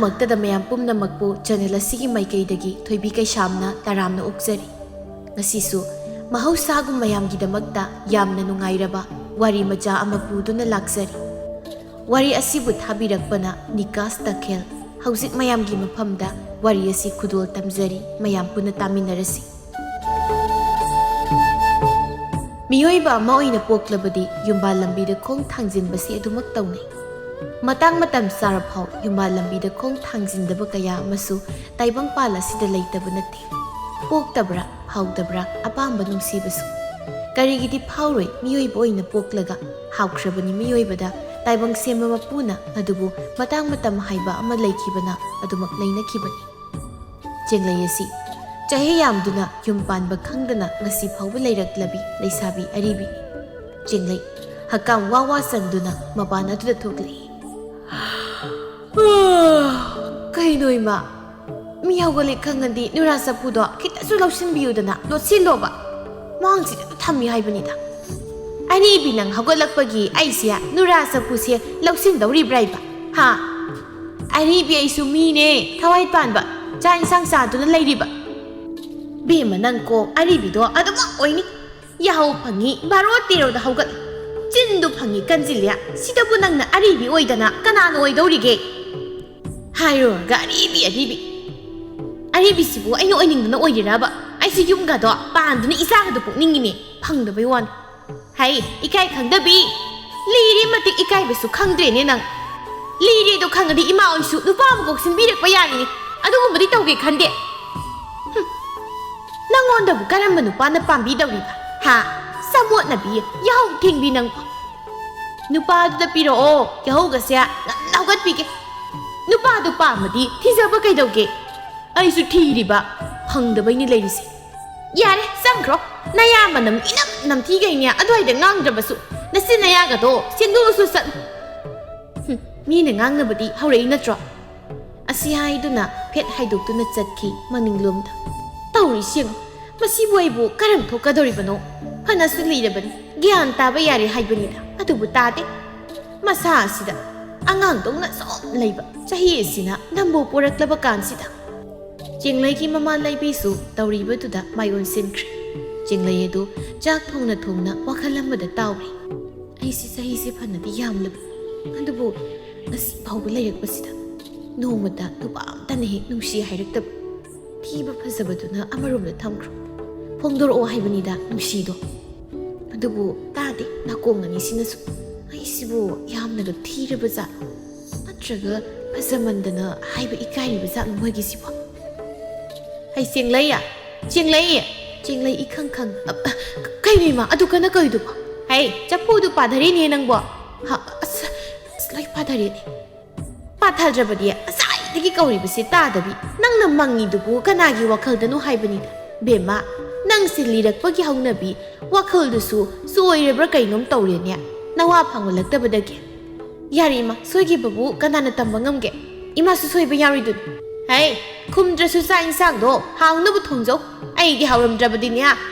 ꯑꯍꯥꯟꯕꯃꯛꯇꯗ ꯃꯌꯥꯝ ꯄꯨꯝꯅꯃꯛꯄꯨ ꯆꯦꯅꯦꯜ ꯑꯁꯤꯒꯤ ꯃꯥꯏꯀꯩꯗꯒꯤ ꯊꯣꯏꯕꯤ ꯀꯩꯁꯥꯝꯅ ꯇꯔꯥꯝꯅ ꯑꯣꯛꯆꯔꯤ꯫ ꯉꯁꯤꯁꯨ ꯃꯍꯧꯁꯥꯒꯨꯝ ꯃꯌꯥꯝꯒꯤꯗꯃꯛꯇ ꯌꯥꯝꯅ ꯅꯨꯡꯉꯥꯏꯔꯕ ꯋꯥꯔꯤ ꯃꯆꯥ ꯑꯃ ꯄꯨꯗꯨꯅ ꯂꯥꯛꯆꯔꯤ꯫ ꯋꯥꯔꯤ ꯑꯁꯤꯕꯨ ꯊꯥꯕꯤꯔꯛꯄꯅ ꯅꯤꯀꯥꯁ ꯇꯈꯦꯜ꯫ ꯍꯧꯖꯤꯛ ꯃꯌꯥꯝꯒꯤ ꯃꯐꯝꯗ ꯋꯥꯔꯤ ꯑꯁꯤ ꯈꯨꯗꯣꯜ ꯇꯝꯖꯔꯤ, ꯃꯌꯥꯝ ꯄꯨꯟꯅ ꯇꯥꯃꯤꯟꯅꯔꯁꯤ꯫ ꯃꯤꯑꯣꯏꯕ ꯑꯃ ꯑꯣꯏꯅ ꯄꯣꯛꯂꯕꯗꯤ ꯌꯨꯝꯕꯥꯜ ꯂꯝꯕꯤꯗ ꯈꯣꯡ ꯊꯥꯡꯖꯤꯟꯕꯁꯤ ꯑꯗꯨꯃꯛ ꯇꯧꯅꯩ꯫ ꯃꯇꯥꯡ ꯃꯇꯝ ꯆꯥꯔꯐꯥꯎ ꯌꯨꯝꯕꯥꯜ ꯂꯝꯕꯤꯗ ꯈꯣꯡ ꯊꯥꯡꯖꯤꯟꯗꯕ ꯀꯌꯥ ꯑꯃꯁꯨ ꯇꯥꯏꯕꯪꯄꯥꯜ ꯑꯁꯤꯗ ꯂꯩꯇꯕ ꯅꯠꯇꯦ꯫ ꯄꯣꯛꯇꯕ꯭ꯔꯥ ꯐꯥꯎꯗꯕ꯭ꯔꯥ ꯑꯄꯥꯝꯕ ꯅꯨꯡꯁꯤꯕꯁꯨ? ꯀꯔꯤꯒꯤꯗꯤ ꯐꯥꯎꯔꯣꯏ? ꯃꯤꯑꯣꯏꯕ ꯑꯣꯏꯅ ꯄꯣꯛꯂꯒ ꯍꯥꯎꯈ꯭ꯔꯕꯅꯤ ꯃꯤꯑꯣꯏꯕꯗ ꯇꯥꯏꯕꯪ ꯁꯦꯝꯕ ꯃꯄꯨꯅ, ꯑꯗꯨꯕꯨ ꯃꯇꯥꯡ ꯃꯇꯝ ꯍꯥꯏꯕ ꯑꯃ ꯂꯩꯈꯤꯕꯅ ꯑꯗꯨꯃꯛ ꯂꯩꯅꯈꯤꯕꯅꯤ꯫ ꯆꯦꯡꯂꯩ ꯑꯁꯤ ꯆꯍꯤ ꯌꯥꯝꯗꯨꯅ ꯌꯨꯝ ꯄꯥꯟꯕ ꯈꯪꯗꯅ ꯉꯁꯤ ꯐꯥꯎꯕ ꯂꯩꯔꯛꯂꯕꯤ ꯂꯩꯁꯥꯕꯤ ꯑꯔꯤꯕꯤ ꯆꯦꯡꯂꯩ ꯍꯛꯀꯥꯝ ꯋꯥ ꯋꯥ ꯆꯟꯗꯨꯅ ꯃꯄꯥꯟ ꯑꯗꯨꯗ ꯊꯣꯛꯂꯛꯏ꯫ ꯀꯩꯅꯣ ꯏꯃꯥ, ꯃꯤ ꯍꯧꯒꯠꯂꯦ ꯈꯪꯉꯗꯤ ꯅꯨꯔꯥ ꯆꯐꯨꯗꯣ ꯈꯤꯇꯁꯨ ꯂꯧꯁꯤꯟꯕꯤꯌꯨꯗꯅ, ꯂꯣꯠꯁꯤꯜꯂꯣꯕ, ꯃꯥꯡꯁꯤꯗ ꯊꯝꯃꯤ ꯍꯥꯏꯕꯅꯤꯗ꯫ ꯑꯔꯤꯕꯤ, ꯅꯪ ꯍꯧꯒꯠꯂꯛꯄꯒꯤ ꯑꯩꯁꯦ ꯅꯨꯔꯥ ꯆꯐꯨꯁꯦ ꯂꯧꯁꯤꯟꯗꯧꯔꯤꯕ꯭ꯔꯥ ꯏꯕ? ꯍꯥ? ꯑꯔꯤꯕꯤ, ꯑꯩꯁꯨ ꯃꯤꯅꯦ, ꯊꯋꯥꯏ ꯄꯥꯟꯕ, ꯆꯥꯛ ꯏꯟꯁꯥꯡ ꯆꯥꯗꯨꯅ ꯂꯩꯔꯤꯕ꯫ ꯕꯦꯝꯃ, ꯅꯪ ꯀꯣ ꯑꯔꯤꯕꯤꯗꯣ ꯑꯗꯨꯃꯛ ꯑꯣꯏꯅꯤ꯫ ꯌꯥꯍꯧ ꯐꯪꯉꯤ 12-13ꯗ ꯍꯧꯒꯠꯂꯤ, ꯆꯤꯟꯗꯨ ꯐꯪꯉꯤ ꯀꯟꯖꯤꯜꯂꯦ, ꯁꯤꯗꯕꯨ ꯅꯪꯅ ꯑꯔꯤꯕꯤ ꯑꯣꯏꯗꯅ ꯀꯅꯥꯅ ꯑꯣꯏꯗꯧꯔꯤꯒꯦ? ꯍꯥꯏꯔꯨꯔꯒ ꯑꯔꯤꯕꯤ ꯑꯔꯤꯕꯤ, ꯑꯔꯤꯕꯤꯁꯤꯕꯨ ꯑꯩꯅ ꯑꯣꯏꯅꯤꯡꯗꯅ ꯑꯣꯏꯔꯤꯔꯕ? ꯑꯩꯁꯨ ꯌꯨꯝꯒꯗꯣ ꯄꯥꯟꯗꯨꯅ ꯏꯆꯥꯒꯗꯣ ꯄꯣꯛꯅꯤꯡꯉꯤꯅꯦ, ꯐꯪꯗꯕꯩ ꯋꯥꯅꯤ꯫ ꯍꯩ ꯏꯀꯥꯏ ꯈꯪꯗꯕꯤ, ꯂꯤꯔꯤ ꯃꯇꯤꯛ ꯏꯀꯥꯏꯕꯁꯨ ꯈꯪꯗ꯭ꯔꯦꯅꯦ ꯅꯪ꯫ ꯂꯤꯔꯦꯗꯣ ꯈꯪꯉꯗꯤ ꯏꯃꯥ ꯑꯣꯏꯁꯨ ꯅꯨꯄꯥ ꯑꯃ ꯀꯣꯛꯁꯤꯟꯕꯤꯔꯛꯄ ꯌꯥꯅꯤꯅꯦ, ꯑꯗꯨꯒꯨꯝꯕꯗꯤ ꯇꯧꯒꯦ ꯈꯟꯗꯦ꯫ ꯅꯪꯉꯣꯟꯗꯕꯨ ꯀꯔꯝꯕ ꯅꯨꯄꯥꯅ ꯄꯥꯝꯕꯤꯗꯧꯔꯤꯕ? ꯍꯥ? ꯆꯃꯣꯠꯅꯕꯤ, ꯌꯥꯍꯧ ꯊꯦꯡꯕꯤ ꯅꯪꯕꯨ! ꯅꯨꯄꯥꯗꯨꯗ ꯄꯤꯔꯛꯑꯣ, ꯌꯥꯍꯧꯒꯁꯦ ꯉꯟꯅ ꯍꯧꯒꯠꯄꯤꯒꯦ꯫ ꯅꯨꯄꯥꯗꯨ ꯄꯥꯝꯃꯗꯤ ꯊꯤꯖꯕ ꯀꯩꯗꯧꯒꯦ? ꯑꯩꯁꯨ ꯊꯤꯔꯤꯕ, ꯐꯪꯗꯕꯩꯅꯤ ꯂꯩꯔꯤꯁꯦ꯫ ꯌꯥꯔꯦ ꯆꯪꯈ꯭ꯔꯣ, ꯅꯌꯥ ꯃꯅꯝ ꯏꯅꯝ ꯅꯝꯊꯤꯒꯩꯅꯦ ꯑꯗꯨꯋꯥꯏꯗ ꯉꯥꯡꯗ꯭ꯔꯕꯁꯨ ꯅꯆꯤꯟ ꯅꯌꯥꯒꯗꯣ ꯁꯦꯡꯗꯣꯛꯑꯁꯨ ꯆꯠꯂꯨ꯫ ꯃꯤꯅ ꯉꯥꯡꯅꯕꯗꯤ ꯍꯧꯔꯛꯏ ꯅꯠꯇ꯭ꯔꯣ? ꯑꯁꯤ ꯍꯥꯏꯗꯨꯅ ꯐꯦꯠ ꯍꯥꯏꯗꯣꯛꯇꯨꯅ ꯆꯠꯈꯤ ꯃꯅꯤꯡꯂꯣꯝꯗ꯫ ꯇꯧꯔꯤꯁꯤ ꯌꯦꯡꯉꯨ, ꯃꯁꯤꯕꯨ ꯑꯩꯕꯨ ꯀꯔꯝ ꯊꯣꯛꯀꯗꯧꯔꯤꯕꯅꯣ? ꯐꯅꯁꯨ ꯂꯤꯔꯕꯅꯤ, ꯒ꯭ꯌꯥꯟ ꯇꯥꯕ ꯌꯥꯔꯦ ꯍꯥꯏꯕꯅꯤꯗ, ꯑꯗꯨꯕꯨ ꯇꯥꯗꯦ꯫ ꯃꯁꯥ ꯑꯁꯤꯗ ꯑꯉꯥꯡꯗꯧꯅ ꯁꯨꯝ ꯂꯩꯕ, ꯆꯍꯤ ꯑꯁꯤꯅ ꯅꯝꯕꯨ ꯄꯣꯔꯛꯂꯕ ꯀꯥꯟꯁꯤꯗ꯫ ꯆꯦꯡꯂꯩꯒꯤ ꯃꯃꯥ ꯂꯩꯕꯤꯁꯨ ꯇꯧꯔꯤꯕꯗꯨꯗ ꯃꯥꯏ ꯑꯣꯟꯁꯤꯟꯈ꯭ꯔꯦ꯫ ꯆꯦꯡꯂꯩ ꯑꯗꯨ ꯆꯥꯛ ꯊꯣꯡꯅ ꯊꯣꯡꯅ ꯋꯥꯈꯜ ꯑꯃꯗ ꯇꯥꯎꯔꯤ꯫ ꯑꯩꯁꯤ ꯆꯍꯤꯁꯦ ꯐꯅꯗꯤ ꯌꯥꯝꯂꯕꯅꯤ, ꯑꯗꯨꯕꯨ ꯉꯁꯤ ꯐꯥꯎꯕ ꯂꯩꯔꯛꯄꯁꯤꯗ ꯅꯣꯡꯃꯇ ꯅꯨꯄꯥ ꯑꯝꯇꯅ ꯍꯦꯛ ꯅꯨꯡꯁꯤ ꯍꯥꯏꯔꯛꯇꯕ꯫ ꯊꯤꯕ ꯐꯖꯕꯗꯨꯅ ꯑꯃꯔꯣꯝꯗ ꯊꯝꯈ꯭ꯔꯣ, ꯐꯣꯡꯗꯣꯔꯛꯑꯣ ꯍꯥꯏꯕꯅꯤꯗ ꯅꯨꯡꯁꯤꯗꯣ, ꯑꯗꯨꯕꯨ ꯇꯥꯗꯦ ꯅꯥꯀꯣꯡ ꯑꯅꯤꯁꯤꯅꯁꯨ꯫ ꯑꯩꯁꯤꯕꯨ ꯌꯥꯝꯅꯒ ꯊꯤꯔꯕ ꯖꯥꯠꯂꯣ, ꯅꯠꯇ꯭ꯔꯒ ꯐꯖꯃꯟꯗꯅ ꯍꯥꯏꯕ ꯏꯀꯥꯏꯔꯤꯕ ꯖꯥꯠꯂꯣ ꯃꯣꯏꯒꯤꯁꯤꯕꯣ? ꯍꯩ ꯆꯦꯡꯂꯩ, ꯆꯦꯡꯂꯩ, ꯆꯦꯡꯂꯩ ꯏꯈꯪ ꯈꯪ꯫ ꯀꯩꯅꯣ ꯏꯃꯥ, ꯑꯗꯨ ꯀꯅ ꯀꯧꯏꯗꯨꯕꯣ? ꯍꯩ, ꯆꯐꯨꯗꯨ ꯄꯥꯊꯔꯤꯅꯦ ꯅꯪꯕꯣ꯫ ꯑꯁ ꯂꯣꯏ ꯄꯥꯊꯔꯦꯅꯦ꯫ ꯄꯥꯊꯗ꯭ꯔꯕꯗꯤ ꯉꯁꯥꯏꯗꯒꯤ ꯀꯧꯔꯤꯕꯁꯤ ꯇꯥꯗꯕꯤ ꯅꯪꯅ ꯃꯪꯉꯤꯗꯨꯕꯨ ꯀꯅꯥꯒꯤ ꯋꯥꯈꯜꯗꯅꯣ ꯍꯥꯏꯕꯅꯤꯗ꯫ ꯕꯦꯝꯃ, ꯅꯪꯁꯤ ꯂꯤꯔꯛꯄꯒꯤ ꯍꯧꯅꯕꯤ ꯋꯥꯈꯜꯗꯨꯁꯨ ꯆꯣꯏꯔꯕ꯭ꯔꯥ ꯀꯩꯅꯣꯝ ꯇꯧꯔꯦꯅꯦ, ꯅꯋꯥ ꯐꯪꯃꯜꯂꯛꯇꯕꯗꯒꯤ꯫ ꯌꯥꯔꯦ ꯏꯃꯥ, ꯁꯣꯏꯈꯤꯕꯕꯨ ꯀꯅꯥꯅ ꯇꯝꯕ ꯉꯝꯒꯦ? ꯏꯃꯥꯁꯨ ꯁꯣꯏꯕ ꯌꯥꯎꯔꯤꯗꯨꯅꯤ꯫ ꯍꯩ, ꯈꯨꯝꯗ꯭ꯔꯁꯨ ꯆꯥꯛ ꯏꯟꯁꯥꯡꯗꯣ ꯍꯥꯎꯅꯕ ꯊꯣꯡꯖꯧ꯫ ꯑꯩꯗꯤ ꯍꯥꯎꯔꯝꯗ꯭ꯔꯕꯗꯤꯅꯦ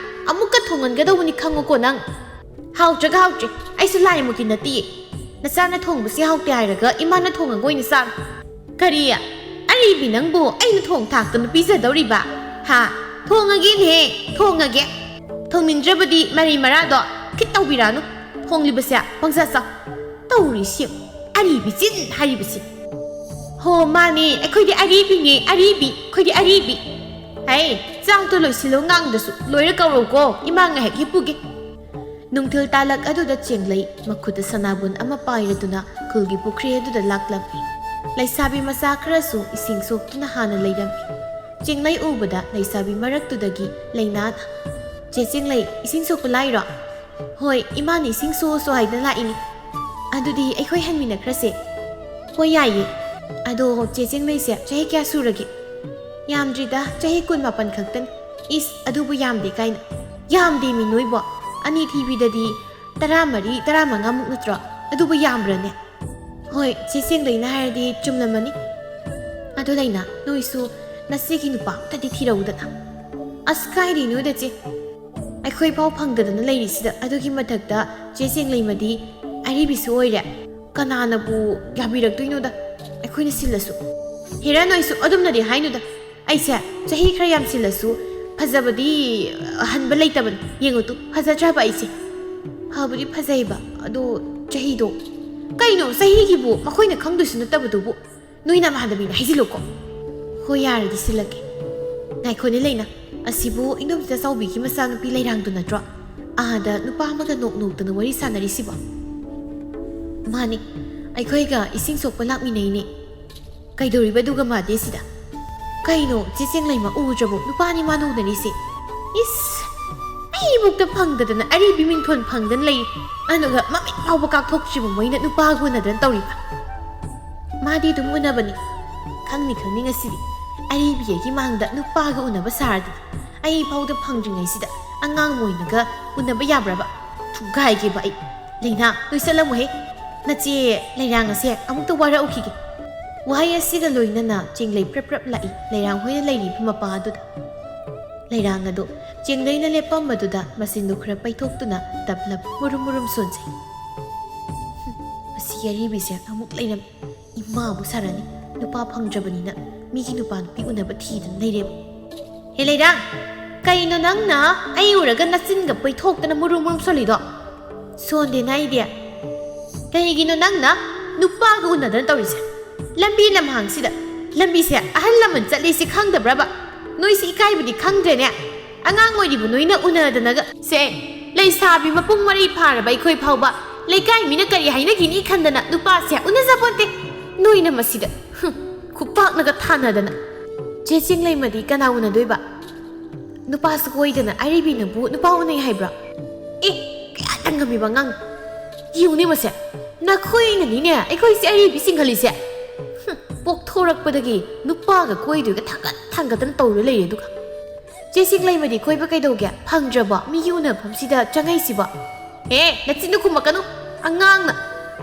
ꯑꯃꯨꯛꯀ ꯊꯣꯡꯍꯟꯒꯗꯧꯕꯅꯤ ꯈꯪꯉꯨꯀꯣ ꯅꯪ꯫ ꯍꯥꯎꯇ꯭ꯔꯒ ꯍꯥꯎꯇ꯭ꯔꯦ, ꯑꯩꯁꯨ ꯂꯥꯏꯃꯨꯛꯇꯤ ꯅꯠꯇꯤꯌꯦ꯫ ꯅꯆꯥꯅ ꯊꯣꯡꯕꯁꯤ ꯍꯥꯎꯇꯦ ꯍꯥꯏꯔꯒ ꯏꯃꯥꯅ ꯊꯣꯡꯉꯒ ꯑꯣꯏꯅ ꯆꯥꯔꯣ꯫ ꯀꯔꯤ? ꯑꯔꯤꯕꯤ, ꯅꯪꯕꯨ ꯑꯩꯅ ꯊꯣꯡ ꯊꯥꯛꯇꯅ ꯄꯤꯖꯗꯧꯔꯤꯕ? ꯍꯥ? ꯊꯣꯡꯉꯒꯦꯅꯦ, ꯊꯣꯡꯉꯒꯦ꯫ ꯊꯣꯡꯅꯤꯡꯗ꯭ꯔꯕꯗꯤ ꯃꯔꯤ ꯃꯔꯥꯗꯣ ꯈꯤꯠ ꯇꯧꯕꯤꯔꯛꯑꯅꯨ, ꯊꯣꯡꯂꯤꯕꯁꯦ ꯄꯪꯆꯥ ꯆꯥꯎ꯫ ꯇꯧꯔꯤꯁꯤ ꯑꯔꯤꯕꯤ ꯆꯤꯟ ꯍꯥꯏꯔꯤꯕꯁꯤ꯫ ꯍꯣ ꯃꯥꯅꯦ, ꯑꯩꯈꯣꯏꯗꯤ ꯑꯔꯤꯕꯤꯅꯦ, ꯑꯔꯤꯕꯤ, ꯑꯩꯈꯣꯏꯗꯤ ꯑꯔꯤꯕꯤ꯫ ꯍꯩ, ꯆꯥꯛꯇꯣ ꯂꯣꯏꯁꯤꯜꯂꯣ, ꯉꯥꯡꯗꯁꯨ ꯂꯣꯏꯔ ꯀꯧꯔꯧꯀꯣ, ꯏꯃꯥ ꯉꯥꯏꯍꯥꯛ ꯍꯤꯞꯄꯨꯒꯦ꯫ ꯅꯨꯡꯊꯤꯜ ꯇꯥꯂꯛ ꯑꯗꯨꯗ ꯆꯦꯡꯂꯩ ꯃꯈꯨꯠꯇ ꯁꯅꯥꯕꯨꯟ ꯑꯃ ꯄꯥꯏꯔꯗꯨꯅ ꯈꯨꯜꯒꯤ ꯄꯨꯈ꯭ꯔꯤ ꯑꯗꯨꯗ ꯂꯥꯛꯂꯝꯃꯤ꯫ ꯂꯩꯁꯥꯕꯤ ꯃꯆꯥ ꯈꯔꯁꯨ ꯏꯁꯤꯡ ꯁꯣꯛꯇꯨꯅ ꯍꯥꯟꯅ ꯂꯩꯔꯝꯃꯤ꯫ ꯆꯦꯡꯂꯩ ꯎꯕꯗ ꯂꯩꯁꯥꯕꯤ ꯃꯔꯛꯇꯨꯗꯒꯤ ꯂꯩꯅꯥꯅ, ꯆꯦ ꯆꯦꯡꯂꯩ, ꯏꯁꯤꯡ ꯁꯣꯛꯄ ꯂꯥꯛꯏꯔꯣ? ꯍꯣꯏ, ꯏꯃꯥꯅ ꯏꯁꯤꯡ ꯁꯣꯛꯑꯁꯨ ꯍꯥꯏꯗꯅ ꯂꯥꯛꯏꯅꯤ꯫ ꯑꯗꯨꯗꯤ ꯑꯩꯈꯣꯏ ꯍꯟꯃꯤꯟꯅꯈ꯭ꯔꯁꯦ꯫ ꯍꯣꯏ ꯌꯥꯏꯌꯦ꯫ ꯑꯗꯣ ꯆꯦ ꯆꯦꯡꯂꯩꯁꯦ ꯆꯍꯤ ꯀꯌꯥ ꯁꯨꯔꯒꯦ? ꯌꯥꯝꯗ꯭ꯔꯤꯗ, ꯆꯍꯤ 19 ꯈꯛꯇꯅꯤ꯫ ꯏꯁ, ꯑꯗꯨꯕꯨ ꯌꯥꯝꯗꯦ ꯀꯥꯏꯅ? ꯌꯥꯝꯗꯦ ꯃꯤ ꯅꯣꯏꯕꯣ, ꯑꯅꯤ ꯊꯤꯕꯤꯗꯗꯤ 13-14 ꯅꯠꯇ꯭ꯔꯣ? ꯑꯗꯨꯕꯨ ꯌꯥꯝꯕ꯭ꯔꯅꯦ? ꯍꯣꯏ, ꯆꯦ ꯆꯦꯡꯂꯩꯅ ꯍꯥꯏꯔꯗꯤ ꯆꯨꯝꯂꯝꯃꯅꯤ꯫ ꯑꯗꯨ ꯂꯩꯅ, ꯅꯣꯏꯁꯨ ꯅꯆꯦꯒꯤ ꯅꯨꯄꯥ ꯑꯝꯇꯗꯤ ꯊꯤꯔꯧꯗꯅ꯫ ꯑꯁ ꯀꯥꯏꯗꯩꯅꯣꯗ ꯆꯦ, ꯑꯩꯈꯣꯏ ꯐꯥꯎ ꯐꯪꯗꯗꯅ ꯂꯩꯔꯤꯁꯤꯗ, ꯑꯗꯨꯒꯤ ꯃꯊꯛꯇ ꯆꯦ ꯆꯦꯡꯂꯩꯃꯗꯤ ꯑꯔꯤꯕꯤꯁꯨ ꯑꯣꯏꯔꯦ, ꯀꯅꯥꯅꯕꯨ ꯌꯥꯕꯤꯔꯛꯇꯣꯏꯅꯣꯗ ꯑꯩꯈꯣꯏꯅ ꯁꯤꯜꯂꯁꯨ꯫ ꯍꯦꯔꯥ ꯅꯣꯏꯁꯨ ꯑꯗꯨꯝꯅꯗꯤ ꯍꯥꯏꯅꯨꯗ ꯑꯩꯁꯦ ꯆꯍꯤ ꯈꯔ ꯌꯥꯝꯁꯤꯜꯂꯁꯨ ꯐꯖꯕꯗꯤ ꯑꯍꯟꯕ ꯂꯩꯇꯕꯅꯤ ꯌꯦꯡꯉꯨꯇꯨ ꯐꯖꯗ꯭ꯔꯕ ꯑꯩꯁꯦ ꯐꯕꯨꯗꯤ ꯐꯖꯩꯕ ꯑꯗꯣ ꯆꯍꯤꯗꯣ ꯀꯩꯅꯣ ꯆꯍꯤꯒꯤꯕꯨ ꯃꯈꯣꯏꯅ ꯈꯪꯗꯣꯏꯁꯨ ꯅꯠꯇꯕꯗꯨꯕꯨ ꯅꯣꯏꯅ ꯃꯥꯟꯗꯕꯤꯅ ꯍꯥꯏꯖꯤꯜꯂꯨꯀꯣ ꯍꯣꯏ ꯌꯥꯔꯗꯤ ꯁꯤꯜꯂꯛꯀꯦ ꯉꯥꯏꯈꯣꯅꯦ ꯂꯩꯅ ꯑꯁꯤꯕꯨ ꯏꯅꯣꯝꯆꯥ ꯆꯥꯎꯕꯤꯒꯤ ꯃꯆꯥꯅꯨꯄꯤ ꯂꯩꯔꯥꯡꯗꯨ ꯅꯠꯇ꯭ꯔꯣ ꯑꯥꯗ ꯅꯨꯄꯥ ꯑꯃꯒ ꯅꯣꯛ ꯅꯣꯛꯇꯅ ꯋꯥꯔꯤ ꯁꯥꯟꯅꯔꯤꯁꯤꯕꯣ ꯃꯥꯅꯤ ꯑꯩꯈꯣꯏꯒ ꯏꯁꯤꯡ ꯁꯣꯛꯄ ꯂꯥꯛꯃꯤꯟꯅꯩꯅꯦ ꯀꯩꯗꯧꯔꯤꯕꯗꯨꯒ ꯃꯥꯗꯦ ꯁꯤꯗ ꯀꯩꯅꯣ ꯆꯦ ꯆꯦꯡꯂꯩꯃ ꯎꯗ꯭ꯔꯕꯣ ꯅꯨꯄꯥꯅꯤ ꯃꯥꯅ ꯎꯅꯔꯤꯁꯦ ꯏꯁ ꯑꯩꯕꯨꯛꯇ ꯐꯪꯗꯗꯅ ꯑꯔꯤꯕꯤ ꯃꯤꯡꯊꯣꯟ ꯐꯪꯗꯅ ꯂꯩ ꯑꯗꯨꯒ ꯃꯃꯤꯠ ꯐꯥꯎꯕ ꯀꯥꯛꯊꯣꯛꯇ꯭ꯔꯤꯕ ꯃꯣꯏꯅ ꯅꯨꯄꯥꯒ ꯎꯅꯗꯅ ꯇꯧꯔꯤꯕ ꯃꯥꯗꯤ ꯑꯗꯨꯝ ꯎꯅꯕꯅꯤ ꯈꯪꯅꯤ ꯉꯁꯤꯗꯤ ꯑꯔꯤꯕꯤꯒꯤ ꯃꯥꯡꯗ ꯅꯨꯄꯥꯒ ꯎꯅꯕ ꯁꯥꯔꯗꯤ ꯑꯩ ꯐꯥꯎꯗ ꯐꯪꯗ꯭ꯔꯤꯉꯩꯁꯤꯗ ꯑꯉꯥꯡ ꯃꯣꯏꯅꯒ ꯎꯅꯕ ꯌꯥꯕ꯭ꯔꯕ ꯊꯨꯒꯥꯏꯒꯦꯕ ꯑꯩ ꯂꯩꯅꯥ ꯅꯣꯏ ꯆꯠꯂꯝꯃꯨꯍꯦ ꯅꯆꯦ ꯂꯩꯔꯥꯡ ꯑꯁꯦ ꯑꯃꯨꯛꯇ ꯋꯥꯔꯛꯎꯈꯤꯒꯦ ꯋꯥꯍꯩ ꯑꯁꯤꯒ ꯂꯣꯏꯅꯅ ꯆꯦꯡꯂꯩ ꯄ꯭ꯔꯞ ꯄ꯭ꯔꯞ ꯂꯥꯛꯏ ꯂꯩꯔꯥꯡ ꯍꯣꯏꯅ ꯂꯩꯔꯤꯕ ꯃꯄꯥ ꯑꯗꯨꯗ ꯂꯩꯔꯥꯡ ꯑꯗꯨ ꯆꯦꯡꯂꯩꯅ ꯂꯦꯞꯄꯝꯕꯗꯨꯗ ꯃꯆꯤꯟꯗꯨ ꯈꯔ ꯄꯩꯊꯣꯛꯇꯨꯅ ꯇꯞꯂꯞ ꯃꯨꯔꯨꯝ ꯃꯨꯔꯨꯝ ꯁꯣꯟꯖꯩ ꯃꯁꯤ ꯑꯔꯤꯕꯤꯁꯦ ꯑꯃꯨꯛ ꯂꯩꯔꯝꯃꯤ ꯏꯃꯥꯕꯨ ꯁꯥꯔꯅꯤ ꯅꯨꯄꯥ ꯐꯪꯗ꯭ꯔꯕꯅꯤꯅ ꯃꯤꯒꯤ ꯅꯨꯄꯥ ꯅꯨꯄꯤ ꯎꯅꯕ ꯊꯤꯗꯅ ꯂꯩꯔꯦꯕ ꯍꯦ ꯂꯩꯔꯥꯡ ꯀꯩꯅꯣ ꯅꯪꯅ ꯑꯩ ꯎꯔꯒ ꯅꯆꯤꯟꯒ ꯄꯩꯊꯣꯛꯇꯅ ꯃꯨꯔꯨꯝ ꯃꯨꯔꯨꯝ ꯁꯣꯜꯂꯤꯗꯣ ꯁꯣꯟꯗꯦꯅ ꯑꯩꯗꯤ ꯀꯩꯒꯤꯅꯣ ꯅꯪꯅ ꯅꯨꯄꯥꯒ ꯎꯅꯗꯅ ꯇꯧꯔꯤꯁꯦ ꯂꯝꯕꯤ ꯂꯝꯍꯥꯡꯁꯤꯗ ꯂꯝꯕꯤꯁꯦ ꯑꯍꯜ ꯂꯃꯟ ꯆꯠꯂꯤꯁꯤ ꯈꯪꯗꯕ꯭ꯔꯕ ꯅꯣꯏꯁꯤ ꯏꯀꯥꯏꯕꯗꯤ ꯈꯪꯗ꯭ꯔꯦꯅꯦ ꯑꯉꯥꯡ ꯑꯣꯏꯔꯤꯕ ꯅꯣꯏꯅ ꯎꯅꯗꯅꯒ ꯁꯦ ꯂꯩꯁꯥꯕꯤ ꯃꯄꯨꯡ ꯃꯔꯩ ꯐꯥꯔꯕ ꯑꯩꯈꯣꯏ ꯐꯥꯎꯕ ꯂꯩꯀꯥꯏ ꯃꯤꯅ ꯀꯔꯤ ꯍꯥꯏꯅꯈꯤꯅꯤ ꯈꯟꯗꯅ ꯅꯨꯄꯥꯁꯦ ꯎꯅꯖꯄꯣꯟꯇꯦ ꯅꯣꯏꯅ ꯃꯁꯤꯗ ꯈꯨꯄꯥꯛꯅꯒ ꯊꯥꯅꯗꯅ ꯆꯦ ꯆꯤꯡꯂꯩꯃꯗꯤ ꯀꯅꯥ ꯎꯅꯗꯣꯏꯕ ꯅꯨꯄꯥꯁꯨ ꯀꯣꯏꯗꯅ ꯑꯔꯤꯕꯤꯅꯕꯨ ꯅꯨꯄꯥ ꯎꯅꯩ ꯍꯥꯏꯕ꯭ꯔꯥ ꯑꯦ ꯀꯌꯥꯇ ꯉꯝꯃꯤꯕ ꯑꯉꯥꯡ ꯌꯦꯡꯉꯨꯅꯦ ꯃꯁꯦ ꯅꯈꯣꯏꯅꯅꯤꯅꯦ ꯑꯩꯈꯣꯏꯁꯦ ꯑꯔꯤꯕꯤ ꯆꯤꯡꯍꯜꯂꯤꯁꯦ ꯄꯣꯛꯊꯣꯔꯛꯄꯗꯒꯤ ꯅꯨꯄꯥꯒ ꯀꯣꯏꯗꯣꯏꯒ ꯊꯥꯡꯒꯠꯇꯅ ꯇꯧꯔ ꯂꯩꯔꯦ ꯑꯗꯨꯒ ꯆꯦ ꯆꯤꯡꯂꯩꯃꯗꯤ ꯀꯣꯏꯕ ꯀꯩꯗꯧꯒꯦ ꯐꯪꯗ꯭ꯔꯕꯣ ꯃꯤꯒꯤ ꯎꯅꯐꯝꯁꯤꯗ ꯆꯪꯉꯩꯁꯤꯕꯣ ꯅꯆꯤꯟꯗꯨ ꯈꯨꯝꯃꯛꯀꯅꯨ ꯑꯉꯥꯡꯅ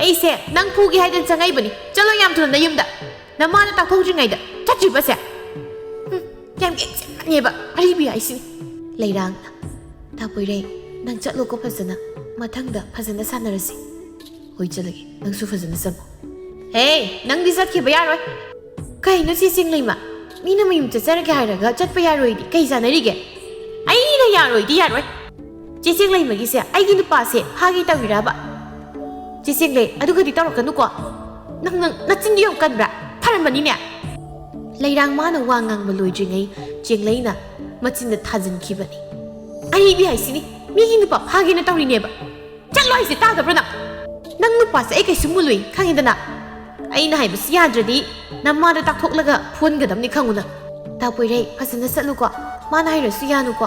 ꯑꯩꯁꯦ ꯅꯪ ꯐꯨꯒꯦ ꯍꯥꯏꯗꯅ ꯆꯪꯉꯩꯕꯅꯤ ꯆꯠꯂꯣ ꯌꯥꯝ ꯊꯨꯅ ꯅꯌꯨꯝꯗ ꯅꯃꯥꯅ ꯇꯥꯛꯊꯣꯛꯇ꯭ꯔꯤꯉꯩꯗ ꯆꯠꯇ꯭ꯔꯤꯕꯁꯦ ꯌꯥꯝ ꯌꯦꯡꯁꯤꯟꯕꯅꯦꯕ ꯑꯔꯤꯕꯤ ꯍꯥꯏꯁꯤꯅꯤ ꯂꯩꯔꯥꯡꯅ ꯊꯥꯄꯣꯏꯔꯩ ꯅꯪ ꯆꯠꯂꯣꯀꯣ ꯐꯖꯅ ꯃꯊꯪꯗ ꯐꯖꯅ ꯁꯥꯟꯅꯔꯁꯤ ꯍꯣꯏ ꯆꯠꯂꯒꯦ ꯅꯪꯁꯨ ꯐꯖꯅ ꯆꯪꯉꯣ ꯅꯪꯗꯤ ꯆꯠꯈꯤꯕ ꯌꯥꯔꯣꯏ ꯀꯩꯅꯣ ꯆꯦ ꯆꯤꯡꯂꯩꯃ ꯃꯤꯅ ꯃꯌꯨꯝ ꯆꯠꯆꯔꯒꯦ ꯍꯥꯏꯔꯒ ꯆꯠꯄ ꯌꯥꯔꯣꯏꯗꯤ ꯀꯩ ꯆꯥꯟꯅꯔꯤꯒꯦ ꯑꯩꯅ ꯌꯥꯔꯣꯏꯗꯤ ꯌꯥꯔꯣꯏ ꯆꯦ ꯆꯤꯡꯂꯩꯃꯒꯤꯁꯦ ꯑꯩꯒꯤ ꯅꯨꯄꯥꯁꯦ ꯐꯥꯒꯦ ꯇꯧꯔꯤꯔꯕ ꯆꯦ ꯆꯤꯡꯂꯩ ꯑꯗꯨꯒꯗꯤ ꯇꯧꯔꯛꯀꯅꯨꯀꯣ ꯅꯪ ꯅꯆꯤꯟꯗꯤ ꯌꯥꯝ ꯀꯟꯕ꯭ꯔꯥ ꯐꯔꯝꯕꯅꯤꯅꯦ ꯂꯩꯔꯥꯡ ꯃꯥꯅ ꯋꯥ ꯉꯥꯡꯕ ꯂꯣꯏꯗ꯭ꯔꯤꯉꯩ ꯆꯦꯡꯂꯩꯅ ꯃꯆꯤꯟꯗ ꯊꯥꯖꯤꯟꯈꯤꯕꯅꯤ ꯑꯔꯤꯕꯤ ꯍꯥꯏꯁꯤꯅꯤ ꯃꯤꯒꯤ ꯅꯨꯄꯥ ꯐꯥꯒꯦꯅ ꯇꯧꯔꯤꯅꯦꯕ ꯆꯠꯂꯣ ꯍꯥꯏꯁꯦ ꯇꯥꯗꯕ꯭ꯔꯣ ꯅꯪ ꯅꯨꯄꯥꯁꯦ ꯑꯩ ꯀꯩꯁꯨ ꯃꯨꯜꯂꯨꯏ ꯈꯪꯉꯤꯗꯅ ꯑꯩꯅ ꯍꯥꯏꯕꯁꯤ ꯌꯥꯗ꯭ꯔꯗꯤ ꯅꯃꯥꯗ ꯇꯥꯛꯊꯣꯛꯂꯒ ꯐꯣꯟꯒꯗꯕꯅꯤ ꯈꯪꯉꯨꯅ ꯇꯥꯄꯣꯏꯔꯩ ꯐꯖꯅ ꯆꯠꯂꯨꯀꯣ ꯃꯥꯅ ꯍꯥꯏꯔꯁꯨ ꯌꯥꯅꯨꯀꯣ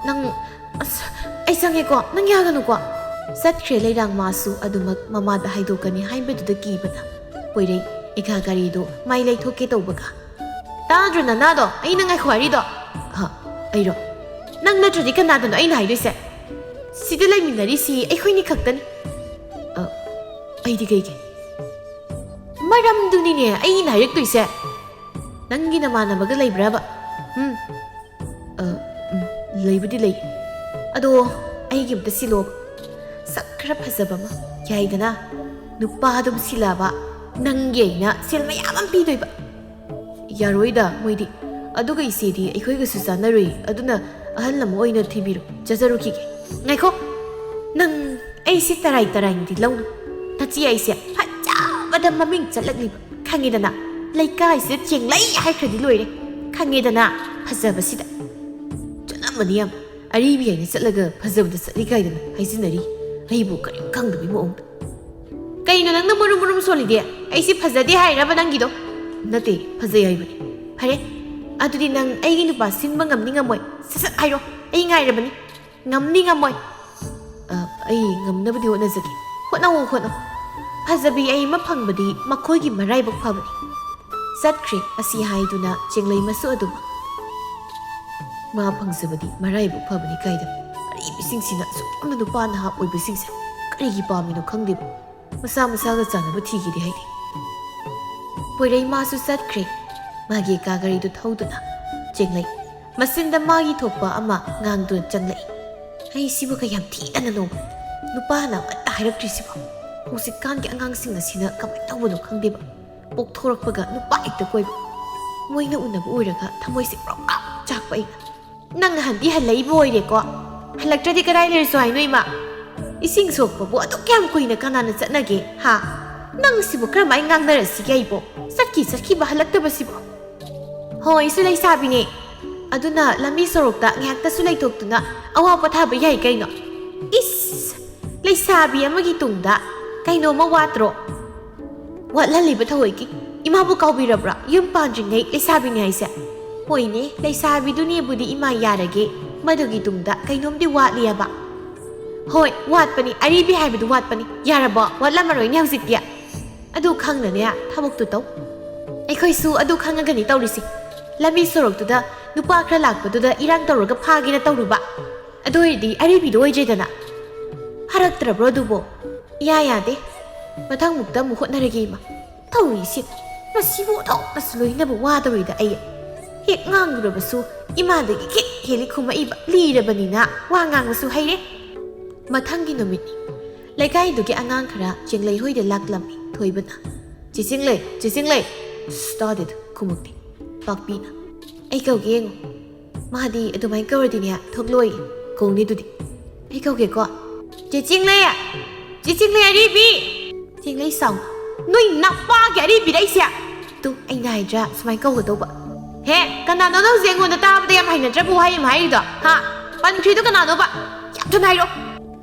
ꯅꯪ ꯑꯁ ꯑꯩ ꯆꯪꯉꯦꯀꯣ ꯅꯪ ꯌꯥꯒꯅꯨꯀꯣ ꯆꯠꯈ꯭ꯔꯦ ꯂꯩꯔꯥꯡ ꯃꯥꯁꯨ ꯑꯗꯨꯃꯛ ꯃꯃꯥꯗ ꯍꯥꯏꯗꯣꯛꯀꯅꯤ ꯍꯥꯏꯕꯗꯨꯗ ꯀꯤꯕꯅ ꯄꯣꯏꯔꯩ ꯏꯒꯥ ꯒꯥꯔꯤꯗꯣ ꯃꯥꯏ ꯂꯩꯊꯣꯛꯀꯦ ꯇꯧꯕꯒ ꯇꯥꯗ꯭ꯔꯣ ꯅꯅꯥꯗꯣ ꯑꯩꯅ ꯉꯥꯏꯈꯣ ꯍꯥꯏꯔꯤꯗꯣ ꯑꯩꯔꯣ ꯅꯪ ꯅꯠꯇ꯭ꯔꯗꯤ ꯀꯅꯥꯗꯅꯣ ꯑꯩꯅ ꯍꯥꯏꯗꯣꯏꯁꯦ ꯁꯤꯗ ꯂꯩꯃꯤꯟꯅꯔꯤꯁꯤ ꯑꯩꯈꯣꯏꯅꯤ ꯈꯛꯇꯅꯤ ꯑꯩꯗꯤ ꯀꯩꯒꯤ ꯃꯔꯝꯗꯨꯅꯤꯅꯦ ꯑꯩꯅ ꯍꯥꯏꯔꯛꯇꯣꯏꯁꯦ ꯅꯪꯒꯤ ꯅꯃꯥꯟꯅꯕꯒ ꯂꯩꯕ꯭ꯔꯕ ꯂꯩꯕꯨꯗꯤ ꯂꯩ ꯑꯗꯣ ꯑꯩꯒꯤ ꯑꯝꯇ ꯁꯤꯜꯂꯣꯕ ꯁꯛ ꯈꯔ ꯐꯖꯕ ꯑꯃ ꯌꯥꯏꯗꯅ ꯅꯨꯄꯥ ꯑꯗꯨꯝ ꯁꯤꯜꯂꯛꯑꯕ ꯅꯪꯒꯤ ꯑꯩꯅ ꯁꯦꯜ ꯃꯌꯥꯝ ꯑꯃ ꯄꯤꯗꯣꯏꯕ ꯌꯥꯔꯣꯏꯗ ꯃꯣꯏꯗꯤ ꯑꯗꯨꯒ ꯏꯆꯦꯗꯤ ꯑꯩꯈꯣꯏꯒꯁꯨ ꯆꯥꯟꯅꯔꯨꯏ ꯑꯗꯨꯅ ꯑꯍꯜ ꯑꯃ ꯑꯣꯏꯅ ꯊꯤꯕꯤꯔꯣ ꯆꯠꯆꯔꯨꯈꯤꯒꯦ ꯉꯥꯏꯈꯣ ꯅꯪ ꯑꯩꯁꯦ ꯇꯔꯥꯏꯗꯤ ꯂꯧꯅꯨ ꯅꯆꯦ ꯑꯩꯁꯦ ꯐꯖꯕꯗ ꯃꯃꯤꯡ ꯆꯠꯂꯛꯂꯤꯕ ꯈꯪꯉꯦꯗꯅ ꯂꯩꯀꯥꯏꯁꯤꯗ ꯆꯦꯡꯂꯩ ꯍꯥꯏꯈ꯭ꯔꯗꯤ ꯂꯣꯏꯔꯦ ꯈꯪꯉꯦꯗꯅ ꯐꯖꯕꯁꯤꯗ ꯆꯠꯂꯝꯕꯅꯤ ꯌꯥꯝ ꯑꯔꯤꯕꯤ ꯍꯥꯏꯅ ꯆꯠꯂꯒ ꯐꯖꯕꯗ ꯆꯠꯂꯤ ꯀꯥꯏꯗꯅ ꯍꯥꯏꯖꯤꯟꯅꯔꯤ ꯑꯩꯕꯨ ꯀꯔꯤꯝ ꯈꯪꯗꯕꯒꯤ ꯃꯑꯣꯡꯗ ꯀꯩꯅꯣ ꯅꯪꯅ ꯃꯨꯔꯨꯝ ꯃꯨꯔꯨꯝ ꯁꯣꯜꯂꯤꯗꯤ ꯑꯩꯁꯤ ꯐꯖꯗꯦ ꯍꯥꯏꯔꯕ ꯅꯪꯒꯤꯗꯣ ꯅꯠꯇꯦ ꯐꯖꯩ ꯍꯥꯏꯕꯅꯤ ꯐꯔꯦ ꯑꯗꯨꯗꯤ ꯅꯪ ꯑꯩꯒꯤ ꯅꯨꯄꯥ ꯁꯤꯟꯕ ꯉꯝꯅꯤ ꯉꯝꯃꯣꯏ ꯁꯠ ꯍꯥꯏꯔꯣ ꯑꯩ ꯉꯥꯏꯔꯕꯅꯤ ꯉꯝꯅꯤ ꯉꯝꯃꯣꯏ ꯑꯩ ꯉꯝꯅꯕꯗꯤ ꯍꯣꯠꯅꯖꯒꯦ ꯍꯣꯠꯅꯧ ꯐꯖꯕꯤ ꯑꯩ ꯑꯃ ꯐꯪꯕꯗꯤ ꯃꯈꯣꯏꯒꯤ ꯃꯔꯥꯏꯕꯛ ꯐꯕꯅꯤ ꯆꯠꯈ꯭ꯔꯦ ꯑꯁꯤ ꯍꯥꯏꯗꯨꯅ ꯆꯦꯡꯂꯩꯃꯁꯨ ꯑꯗꯨꯝ ꯃꯥ ꯐꯪꯖꯕꯗꯤ ꯃꯔꯥꯏꯕꯛ ꯐꯕꯅꯤ ꯀꯥꯏꯗ ꯑꯔꯤꯕꯁꯤꯡꯁꯤꯅ ꯑꯁꯨꯛ ꯌꯥꯝꯅ ꯅꯨꯄꯥ ꯅꯍꯥ ꯑꯣꯏꯕꯁꯤꯡꯁꯦ ꯀꯔꯤꯒꯤ ꯄꯥꯝꯃꯤꯅꯣ ꯈꯪꯗꯦꯕ ꯃꯁꯥ ꯃꯁꯥꯒ ꯆꯥꯟꯅꯕ ꯊꯤꯒꯦꯗꯤ ꯍꯥꯏꯗꯦ ꯄꯣꯏꯔꯩ ꯃꯥꯁꯨ ꯆꯠꯈ꯭ꯔꯦ ꯃꯥꯒꯤ ꯀꯥ ꯒꯥꯔꯤꯗꯨ ꯊꯧꯗꯨꯅ ꯆꯦꯡꯂꯩ ꯃꯆꯤꯟꯗ ꯃꯥꯒꯤ ꯊꯣꯛꯄ ꯑꯃ ꯉꯥꯡꯗꯨꯅ ꯆꯪꯂꯛꯏ ꯑꯩꯁꯤꯕꯨ ꯀꯌꯥꯝ ꯊꯤꯗꯅꯅꯣ ꯅꯨꯄꯥꯅ ꯑꯃꯠꯇ ꯍꯥꯏꯔꯛꯇ꯭ꯔꯤꯁꯤꯕꯣ ꯍꯧꯖꯤꯛꯀꯥꯟꯒꯤ ꯑꯉꯥꯡꯁꯤꯡ ꯑꯁꯤꯅ ꯀꯃꯥꯏꯅ ꯇꯧꯕꯅꯣ ꯈꯪꯗꯦꯕ ꯄꯣꯛꯊꯣꯔꯛꯄꯒ ꯅꯨꯄꯥ ꯍꯦꯛꯇ ꯀꯣꯏꯕ ꯃꯣꯏꯅ ꯎꯅꯕ ꯎꯔꯒ ꯊꯃꯣꯏꯁꯦ ꯄ꯭ꯔꯣꯛ ꯆꯥꯛꯄ ꯑꯩꯒ ꯅꯪ ꯅꯍꯥꯟꯗꯤ ꯍꯜꯂꯛꯏꯕ ꯑꯣꯏꯔꯦꯀꯣ ꯍꯜꯂꯛꯇ꯭ꯔꯗꯤ ꯀꯗꯥꯏ ꯂꯩꯔꯁꯨ ꯍꯥꯏꯅꯣ ꯏꯃꯥ ꯏꯁꯤꯡ ꯁꯣꯛꯄꯕꯨ ꯑꯗꯨꯛ ꯀꯌꯥꯝ ꯀꯨꯏꯅ ꯀꯅꯥꯅ ꯆꯠꯅꯒꯦ ꯍꯥ ꯅꯪ ꯁꯤꯕꯨ ꯀꯔꯝꯍꯥꯏꯅ ꯉꯥꯡꯅꯔꯁꯤꯒꯦ ꯑꯩꯕꯣ ꯆꯠꯈꯤꯕ ꯍꯜꯂꯛꯇꯕꯁꯤꯕꯣ ꯍꯣꯏ ꯑꯩꯁꯨ ꯂꯩꯁꯥꯕꯤꯅꯦ ꯑꯗꯨꯅ ꯂꯝꯕꯤ ꯁꯣꯔꯣꯛꯇ ꯉꯥꯏꯍꯥꯛꯇꯁꯨ ꯂꯩꯊꯣꯛꯇꯨꯅ ꯑꯋꯥ ꯄꯣꯊꯥꯕ ꯌꯥꯏ ꯀꯩꯅꯣ ꯏꯁ ꯂꯩꯁꯥꯕꯤ ꯑꯃꯒꯤ ꯇꯨꯡꯗ ꯀꯩꯅꯣꯝꯃ ꯋꯥꯠꯇ꯭ꯔꯣ ꯋꯥꯠꯍꯜꯂꯤꯕ ꯊꯧꯑꯣꯏꯀꯤ ꯏꯃꯥꯕꯨ ꯀꯥꯎꯕꯤꯔꯕ꯭ꯔꯥ ꯌꯨꯝ ꯄꯥꯟꯗ꯭ꯔꯤꯉꯩ ꯂꯩꯁꯥꯕꯤꯅꯤ ꯍꯥꯏꯁꯦ ꯍꯣꯏꯅꯦ ꯂꯩꯁꯥꯕꯤꯗꯨꯅꯦꯕꯨꯗꯤ ꯏꯃꯥ ꯌꯥꯔꯒꯦ ꯃꯗꯨꯒꯤ ꯇꯨꯡꯗ ꯀꯩꯅꯣꯝꯗꯤ ꯋꯥꯠꯂꯤꯑꯕ ꯍꯣꯏ ꯋꯥꯠꯄꯅꯤ ꯑꯔꯤꯕꯤ ꯍꯥꯏꯕꯗꯨ ꯋꯥꯠꯄꯅꯤ ꯌꯥꯔꯕꯣ ꯋꯥꯠꯂꯝꯃꯔꯣꯏꯅꯦ ꯍꯧꯖꯤꯛꯇꯤ ꯑꯗꯨ ꯈꯪꯅꯅꯦ ꯊꯕꯛꯇꯨ ꯇꯧ ꯑꯩꯈꯣꯏꯁꯨ ꯑꯗꯨ ꯈꯪꯉꯒꯅꯤ ꯇꯧꯔꯤꯁꯤ ꯂꯝꯕꯤ ꯁꯣꯔꯣꯛꯇꯨꯗ ꯅꯨꯄꯥ ꯈꯔ ꯂꯥꯛꯄꯗꯨꯗ ꯏꯔꯥꯡ ꯇꯧꯔꯒ ꯐꯥꯒꯦꯅ ꯇꯧꯔꯨꯕ ꯑꯗꯨ ꯑꯣꯏꯔꯗꯤ ꯑꯔꯤꯕꯤꯗꯣ ꯑꯣꯏꯗ꯭ꯔꯦꯗꯅ ꯐꯔꯛꯇ꯭ꯔꯕ꯭ꯔꯣ ꯑꯗꯨꯕꯣ ꯏꯌꯥ ꯌꯥꯗꯦ ꯃꯊꯪ ꯃꯨꯛꯇ ꯑꯃꯨꯛ ꯍꯣꯠꯅꯔꯒꯦ ꯏꯃꯥ ꯇꯧꯔꯤꯁꯤ ꯃꯁꯤꯕꯨ ꯊꯣꯛꯅꯁꯨ ꯂꯣꯏꯅꯕ ꯋꯥꯗꯧꯔꯤꯗ ꯑꯩ ꯍꯦꯛ ꯉꯥꯡꯂꯨꯔꯕꯁꯨ ꯏꯃꯥꯗꯒꯤ ꯈꯤꯠ ꯍꯦꯜꯂꯤ ꯈꯨꯝꯃꯛꯏꯕ ꯂꯤꯔꯕꯅꯤꯅ ꯋꯥ ꯉꯥꯡꯕꯁꯨ ꯍꯩꯔꯦ ꯃꯊꯪꯒꯤ ꯅꯨꯃꯤꯠꯅꯤ ꯂꯩꯀꯥꯏꯗꯨꯒꯤ ꯑꯉꯥꯡ ꯈꯔ ꯆꯦꯡꯂꯩ ꯍꯣꯏꯗ ꯂꯥꯛꯂꯝꯃꯤ ꯊꯣꯏꯕꯅ ꯆꯦꯆꯤꯡꯂꯩ ꯇꯥꯗꯦꯗ ꯈꯨꯝꯃꯛꯇꯦ ꯄꯥꯛꯄꯤꯅ ꯑꯩ ꯀꯧꯒꯦ ꯌꯦꯡꯉꯣ ꯃꯥꯗꯤ ꯑꯗꯨꯃꯥꯏꯅ ꯀꯧꯔꯗꯤꯅꯦ ꯊꯣꯛꯂꯣꯏ ꯀꯧꯅꯤ ꯑꯗꯨꯗꯤ ꯑꯩ ꯀꯧꯒꯦꯀꯣ ꯆꯦꯆꯤꯡꯂꯩ ꯑꯔꯤꯕꯤ ꯆꯦꯡꯂꯩ ꯁꯥꯎꯅ ꯅꯣꯏ ꯅꯄꯥꯒꯤ ꯑꯔꯤꯕꯤꯔ ꯑꯩꯁꯦ ꯇꯨ ꯑꯩꯅ ꯍꯥꯏꯗ꯭ꯔꯥ ꯁꯨꯃꯥꯏꯅ ꯀꯧꯒꯗꯧꯕ ꯍꯦ ꯀꯅꯥꯅꯣ ꯅꯪ ꯍꯧꯖꯤꯛ ꯑꯩꯉꯣꯟꯗ ꯇꯥꯕꯗ ꯌꯥꯝ ꯍꯩꯅꯗ꯭ꯔꯕ ꯋꯥꯍꯩ ꯑꯃ ꯍꯥꯏꯔꯤꯗꯣ ꯍꯥ ꯄꯟꯈ꯭ꯔꯤꯗꯣ ꯀꯅꯥꯅꯣꯕ ꯌꯥꯝ ꯊꯨꯅ ꯍꯥꯏꯔꯛꯑꯣ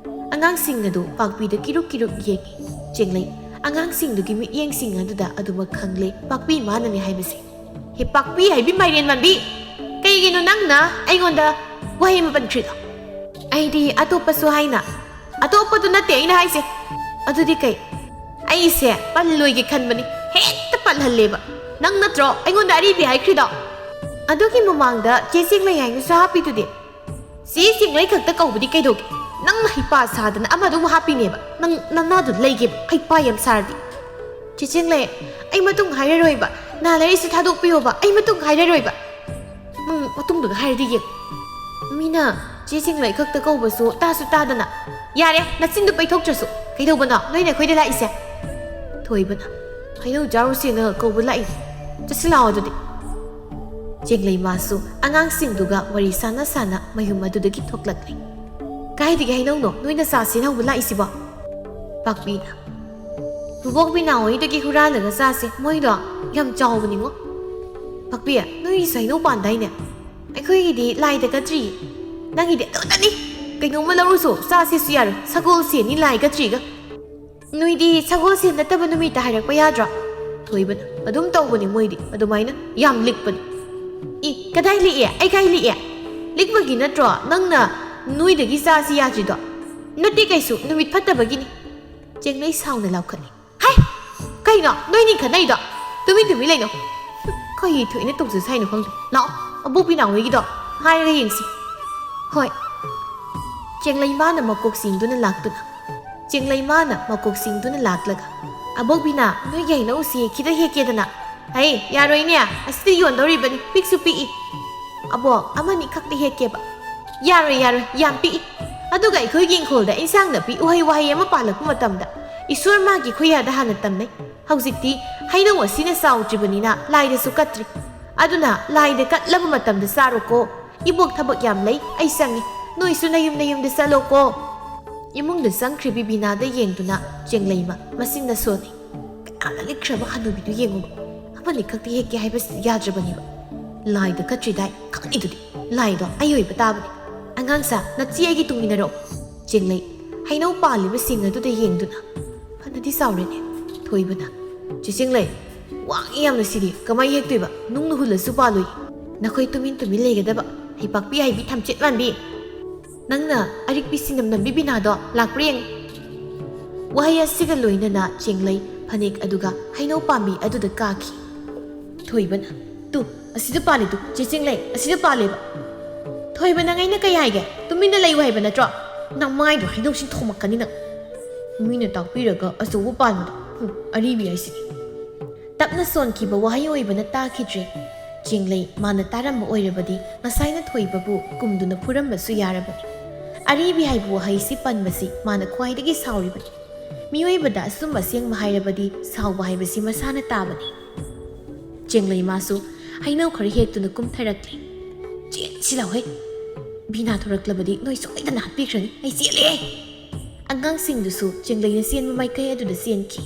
ꯑꯉꯥꯡꯁꯤꯡ ꯑꯗꯨ ꯄꯥꯛꯄꯤꯗ ꯀꯤꯔꯨꯛ ꯌꯦꯡꯉꯤ ꯆꯦꯡꯂꯩ ꯑꯉꯥꯡꯁꯤꯡꯗꯨꯒꯤ ꯃꯤꯠꯌꯦꯡꯁꯤꯡ ꯑꯗꯨꯗ ꯑꯗꯨꯃꯛ ꯈꯪꯂꯦ ꯄꯥꯛꯄꯤ ꯃꯥꯅꯅꯦ ꯍꯥꯏꯕꯁꯦ ꯍꯦ ꯄꯥꯛꯄꯤ ꯍꯥꯏꯕꯤ ꯃꯥꯏꯔꯦꯟ ꯃꯥꯟꯕꯤ ꯀꯩꯒꯤꯅꯣ ꯅꯪꯅ ꯑꯩꯉꯣꯟꯗ ꯋꯥꯍꯩ ꯑꯃ ꯄꯟꯈ꯭ꯔꯤꯗꯣ ꯑꯩꯗꯤ ꯑꯇꯣꯞꯄꯁꯨ ꯍꯥꯏꯅ ꯑꯇꯣꯞꯄꯗꯨ ꯅꯠꯇꯦ ꯑꯩꯅ ꯍꯥꯏꯁꯦ ꯑꯗꯨꯗꯤ ꯀꯩ ꯑꯩꯁꯦ ꯄꯜꯂꯣꯏꯒꯦ ꯈꯟꯕꯅꯤ ꯍꯦꯛꯇ ꯄꯜꯍꯜꯂꯦꯕ ꯅꯪ ꯅꯠꯇ꯭ꯔꯣ ꯑꯩꯉꯣꯟꯗ ꯑꯔꯤꯕꯤ ꯍꯥꯏꯈ꯭ꯔꯤꯗꯣ ꯑꯗꯨꯒꯤ ꯃꯃꯥꯡꯗ ꯆꯦ ꯆꯦꯡꯂꯩ ꯍꯥꯏꯅꯁꯨ ꯍꯥꯞꯄꯤꯗꯨꯗꯤ ꯆꯦ ꯆꯦꯡꯂꯩ ꯈꯛꯇ ꯀꯧꯕꯗꯤ ꯀꯩꯗꯧꯒꯦ ꯅꯪꯅ ꯍꯩꯄꯥ ꯁꯥꯗꯅ ꯑꯃꯗꯨ ꯍꯥꯞꯄꯤꯅꯦꯕ ꯅꯪ ꯅꯅꯥꯗꯨ ꯂꯩꯒꯦꯕ ꯍꯩꯄꯥ ꯌꯥꯝ ꯁꯥꯔꯗꯤ ꯆꯦ ꯆꯦꯡꯂꯩ ꯑꯩ ꯃꯇꯨꯡ ꯍꯥꯏꯔꯔꯣꯏꯕ ꯅꯍꯥꯟꯂꯩꯁꯨ ꯊꯥꯗꯣꯛꯄꯤꯌꯣꯕ ꯑꯩ ꯃꯇꯨꯡ ꯍꯥꯏꯔꯔꯣꯏꯕ ꯅꯪ ꯃꯇꯨꯡꯗꯨꯒ ꯍꯥꯏꯔꯗꯤ ꯌꯦꯡꯉꯨ ꯃꯤꯅ ꯆꯦ ꯆꯦꯡꯂꯩ ꯈꯛꯇ ꯀꯧꯕꯁꯨ ꯇꯥꯁꯨ ꯇꯥꯗꯅ ꯌꯥꯔꯦ ꯅꯆꯤꯟꯗꯨ ꯄꯩꯊꯣꯛꯇ꯭ꯔꯁꯨ ꯀꯩꯗꯧꯕꯅꯣ ꯅꯣꯏꯅ ꯑꯩꯈꯣꯏꯗ ꯂꯥꯛꯏꯁꯦ ꯊꯣꯏꯕꯅ ꯍꯩꯅꯧ ꯆꯥꯔꯨꯁꯦꯅ ꯀꯧꯕ ꯂꯥꯛꯏꯅꯤ ꯆꯠꯁꯤ ꯂꯥꯛꯑꯣ ꯑꯗꯨꯗꯤ ꯆꯦꯡꯂꯩ ꯃꯥꯁꯨ ꯑꯉꯥꯡꯁꯤꯡꯗꯨꯒ ꯋꯥꯔꯤ ꯁꯥꯟꯅ ꯃꯌꯨꯝ ꯑꯗꯨꯗꯒꯤ ꯊꯣꯛꯂꯛꯂꯦ ꯀꯥꯏꯗꯒꯤ ꯍꯩꯅꯧꯅꯣ ꯅꯣꯏꯅ ꯆꯥꯁꯦꯅ ꯍꯧꯕ ꯂꯥꯛꯏꯁꯤꯕꯣ ꯄꯥꯛꯄꯤꯅ ꯕꯨꯕꯣꯛ ꯕꯤꯅꯥ ꯍꯣꯏꯗꯒꯤ ꯍꯨꯔꯥꯜꯂꯒ ꯆꯥꯁꯦ ꯃꯣꯏꯗꯣ ꯌꯥꯝ ꯆꯥꯎꯕꯅꯤꯉꯣ ꯄꯥꯛꯄꯤ ꯅꯣꯏꯒꯤꯁꯨ ꯍꯩꯅꯧ ꯄꯥꯟꯗꯥꯏꯅꯦ ꯑꯩꯈꯣꯏꯒꯤꯗꯤ ꯂꯥꯏꯗ ꯀꯠꯇ꯭ꯔꯤꯌꯦ ꯅꯪꯒꯤꯗꯤ ꯑꯗꯨꯗꯅꯤ ꯀꯩꯅꯣꯝꯃ ꯂꯧꯔꯨꯁꯨ ꯆꯥꯁꯦꯁꯨ ꯌꯥꯔꯣꯏ ꯁꯒꯣꯜꯁꯦꯟꯅꯤ ꯂꯥꯏ ꯀꯠꯇ꯭ꯔꯤꯒ ꯅꯣꯏꯗꯤ ꯁꯒꯣꯜꯁꯦꯟ ꯅꯠꯇꯕ ꯅꯨꯃꯤꯠꯇ ꯍꯥꯏꯔꯛꯄ ꯌꯥꯗ꯭ꯔꯣ ꯊꯣꯏꯕꯅ ꯑꯗꯨꯝ ꯇꯧꯕꯅꯤ ꯃꯣꯏꯗꯤ ꯑꯗꯨꯃꯥꯏꯅ ꯌꯥꯝ ꯂꯤꯛꯄꯅꯤ ꯀꯗꯥꯏ ꯂꯤꯛꯑꯦ ꯑꯩ ꯀꯥꯏ ꯂꯤꯛꯑꯦ ꯂꯤꯛꯄꯒꯤ ꯅꯠꯇ꯭ꯔꯣ ꯅꯪꯅ ꯅꯣꯏꯗꯒꯤ ꯆꯥꯁꯤ ꯌꯥꯗ꯭ꯔꯤꯗꯣ ꯅꯠꯇꯦ ꯀꯩꯁꯨ ꯅꯨꯃꯤꯠ ꯐꯠꯇꯕꯒꯤꯅꯤ ꯆꯦꯡꯂꯩ ꯁꯥꯎꯅ ꯂꯥꯎꯈꯠꯂꯤ ꯍꯥꯏ ꯀꯩꯅꯣ ꯅꯣꯏꯅꯤ ꯈꯠꯅꯩꯗꯣ ꯇꯨꯃꯤꯟ ꯂꯩꯅꯣ ꯀꯩ ꯊꯣꯏꯅ ꯇꯧꯖꯁꯦ ꯍꯥꯏꯅꯣ ꯈꯪꯗꯦ ꯂꯥꯛꯑꯣ ꯑꯕꯣꯛ ꯕꯤꯅꯥ ꯍꯣꯏꯒꯤꯗꯣ ꯍꯥꯏꯔꯒ ꯌꯦꯡꯁꯤ ꯍꯣꯏ ꯆꯦꯡꯂꯩ ꯃꯥꯅ ꯃꯀꯣꯛ ꯆꯤꯡꯗꯨꯅ ꯂꯥꯛꯂꯒ ꯑꯕꯣꯛ ꯕꯤꯅꯥ ꯅꯣꯏꯒꯤ ꯍꯩꯅꯧꯁꯤ ꯈꯤꯇ ꯍꯦꯛꯀꯦꯗꯅ ꯍꯩ ꯌꯥꯔꯣꯏꯅꯦ ꯑꯁꯤꯗ ꯌꯣꯟꯗꯧꯔꯤꯕꯅꯤ ꯄꯤꯛꯁꯨ ꯄꯤꯛꯏ ꯑꯕꯣꯛ ꯑꯃꯅꯤ ꯈꯛꯇ ꯍꯦꯛꯀꯦꯕ ꯌꯥꯔꯣꯏ ꯌꯥꯝ ꯄꯤꯛꯏ ꯑꯗꯨꯒ ꯑꯩꯈꯣꯏꯒꯤ ꯏꯪꯈꯣꯜꯗ ꯏꯟꯁꯥꯡ ꯅꯥꯄꯤ ꯎꯍꯩ ꯋꯥꯍꯩ ꯑꯃ ꯄꯥꯜꯂꯛꯄ ꯃꯇꯝꯗ ꯏꯁꯣꯔ ꯃꯥꯒꯤ ꯈꯨꯌꯥꯗ ꯍꯥꯟꯅ ꯇꯝꯅꯩ ꯍꯧꯖꯤꯛꯇꯤ ꯍꯩꯅꯧ ꯑꯁꯤꯅ ꯆꯥꯎꯗ꯭ꯔꯤꯕꯅꯤꯅ ꯂꯥꯏꯗꯁꯨ ꯀꯠꯇ꯭ꯔꯤ ꯑꯗꯨꯅ ꯂꯥꯏꯗ ꯀꯠꯂꯕ ꯃꯇꯝꯗ ꯆꯥꯔꯣꯀꯣ ꯏꯕꯣꯛ ꯊꯕꯛ ꯌꯥꯝ ꯂꯩ ꯑꯩ ꯆꯪꯉꯤ ꯅꯣꯏꯁꯨ ꯅꯌꯨꯝꯗ ꯆꯠꯂꯣꯀꯣ ꯏꯃꯨꯡꯗ ꯆꯪꯈ꯭ꯔꯤꯕꯤ ꯕꯤꯅꯥꯗ ꯌꯦꯡꯗꯨꯅ ꯆꯦꯡꯂꯩꯃ ꯃꯁꯤꯡꯅ ꯁꯣꯟꯅꯤ ꯀꯌꯥꯗ ꯂꯤꯛꯈ꯭ꯔꯕ ꯍꯅꯨꯕꯤꯗꯨ ꯌꯦꯡꯉꯨꯕ ꯑꯃꯅꯤ ꯈꯛꯇ ꯍꯦꯛꯀꯦ ꯍꯥꯏꯕꯁꯤ ꯌꯥꯗ꯭ꯔꯕꯅꯦꯕ ꯂꯥꯏꯗ ꯀꯠꯇ꯭ꯔꯤꯗꯥꯏ ꯈꯪꯉꯤꯗꯨꯗꯤ ꯂꯥꯏꯗꯣ ꯑꯩ ꯑꯣꯏꯕ ꯇꯥꯕꯅꯤ ꯑꯉꯥꯡꯁꯥ ꯅꯆꯦ ꯑꯩꯒꯤ ꯇꯨꯡꯏꯟꯅꯔꯛꯑꯣ ꯆꯦꯡꯂꯩ ꯍꯩꯅꯧ ꯄꯥꯜꯂꯤꯕꯁꯤꯡ ꯑꯗꯨꯗ ꯌꯦꯡꯗꯨꯅ ꯐꯅꯗꯤ ꯆꯥꯎꯔꯦꯅꯦ ꯊꯣꯏꯕꯅ ꯆꯦ ꯆꯦꯡꯂꯩ ꯋꯥꯡꯉꯤ ꯌꯥꯝꯅ ꯁꯤꯗꯤ ꯀꯃꯥꯏ ꯍꯦꯛꯇꯣꯏꯕ ꯅꯨꯡꯅ ꯍꯨꯜꯂꯁꯨ ꯄꯥꯜꯂꯣꯏ ꯅꯈꯣꯏ ꯇꯨꯃꯤꯟ ꯂꯩꯒꯗꯕ ꯍꯩꯄꯥꯛꯄꯤ ꯍꯥꯏꯕꯤ ꯊꯝꯆꯦꯠ ꯃꯥꯟꯕꯤ ꯅꯪꯅ ꯑꯔꯤꯛꯄꯤ ꯁꯤꯡꯅꯝ ꯅꯝꯕꯤ ꯕꯤꯅꯥꯗꯣ ꯂꯥꯛꯄ꯭ꯔꯥ ꯌꯦꯡ ꯋꯥꯍꯩ ꯑꯁꯤꯒ ꯂꯣꯏꯅꯅ ꯆꯦꯡꯂꯩ ꯐꯅꯦꯛ ꯑꯗꯨꯒ ꯍꯩꯅꯧ ꯄꯥꯝꯕꯤ ꯑꯗꯨꯗ ꯀꯥꯈꯤ ꯊꯣꯏꯕꯅ ꯇꯨ ꯑꯁꯤꯗ ꯄꯥꯜꯂꯤꯗꯨ ꯆꯦ ꯆꯦꯡꯂꯩ ꯑꯁꯤꯗ ꯄꯥꯜꯂꯦꯕ ꯊꯣꯏꯕ ꯅꯪ ꯑꯩꯅ ꯀꯩ ꯍꯥꯏꯒꯦ ꯇꯨꯃꯤꯟꯅ ꯂꯩꯌꯨ ꯍꯥꯏꯕ ꯅꯠꯇ꯭ꯔꯣ ꯅꯪ ꯃꯥꯏꯗꯣ ꯍꯩꯅꯧꯁꯤꯡ ꯊꯣꯝꯃꯛꯀꯅꯤ ꯅꯪ ꯃꯤꯅ ꯇꯥꯛꯄꯤꯔꯒ ꯑꯆꯧꯕ ꯄꯥꯟꯕꯗꯣ ꯑꯔꯤꯕꯤ ꯍꯥꯏꯁꯤꯗꯤ ꯇꯞꯅ ꯁꯣꯟꯈꯤꯕ ꯋꯥꯍꯩ ꯑꯣꯏꯕꯅ ꯇꯥꯈꯤꯗ꯭ꯔꯦ ꯆꯦꯡꯂꯩ ꯃꯥꯅ ꯇꯥꯔꯝꯕ ꯑꯣꯏꯔꯕꯗꯤ ꯉꯁꯥꯏꯅ ꯊꯣꯏꯕꯕꯨ ꯀꯨꯝꯗꯨꯅ ꯐꯨꯔꯝꯕꯁꯨ ꯌꯥꯔꯕꯅꯤ ꯑꯔꯤꯕꯤ ꯍꯥꯏꯕ ꯋꯥꯍꯩꯁꯤ ꯄꯟꯕꯁꯤ ꯃꯥꯅ ꯈ꯭ꯋꯥꯏꯗꯒꯤ ꯁꯥꯎꯔꯤꯕꯅꯤ ꯃꯤꯑꯣꯏꯕꯗ ꯑꯆꯨꯝꯕ ꯑꯁꯦꯡꯕ ꯍꯥꯏꯔꯕꯗꯤ ꯁꯥꯎꯕ ꯍꯥꯏꯕꯁꯤ ꯃꯁꯥꯅ ꯇꯥꯕꯅꯤ ꯆꯦꯡꯂꯩ ꯃꯥꯁꯨ ꯍꯩꯅꯧ ꯈꯔ ꯍꯦꯛꯇꯨꯅ ꯀꯨꯝꯊꯔꯛꯂꯦ ꯆꯦꯟꯁꯤꯜꯂꯛꯎꯍꯦ ꯕꯤꯅꯥ ꯊꯣꯔꯛꯂꯕꯗꯤ ꯅꯣꯏ ꯁꯣꯏꯗꯅ ꯍꯥꯠꯄꯤꯈ꯭ꯔꯅꯤ ꯑꯩ ꯆꯦꯜꯂꯦ ꯑꯉꯥꯡꯁꯤꯡꯗꯨꯁꯨ ꯆꯦꯡꯂꯩꯅ ꯆꯦꯟꯕ ꯃꯥꯏꯀꯩ ꯑꯗꯨꯗ ꯆꯦꯟꯈꯤ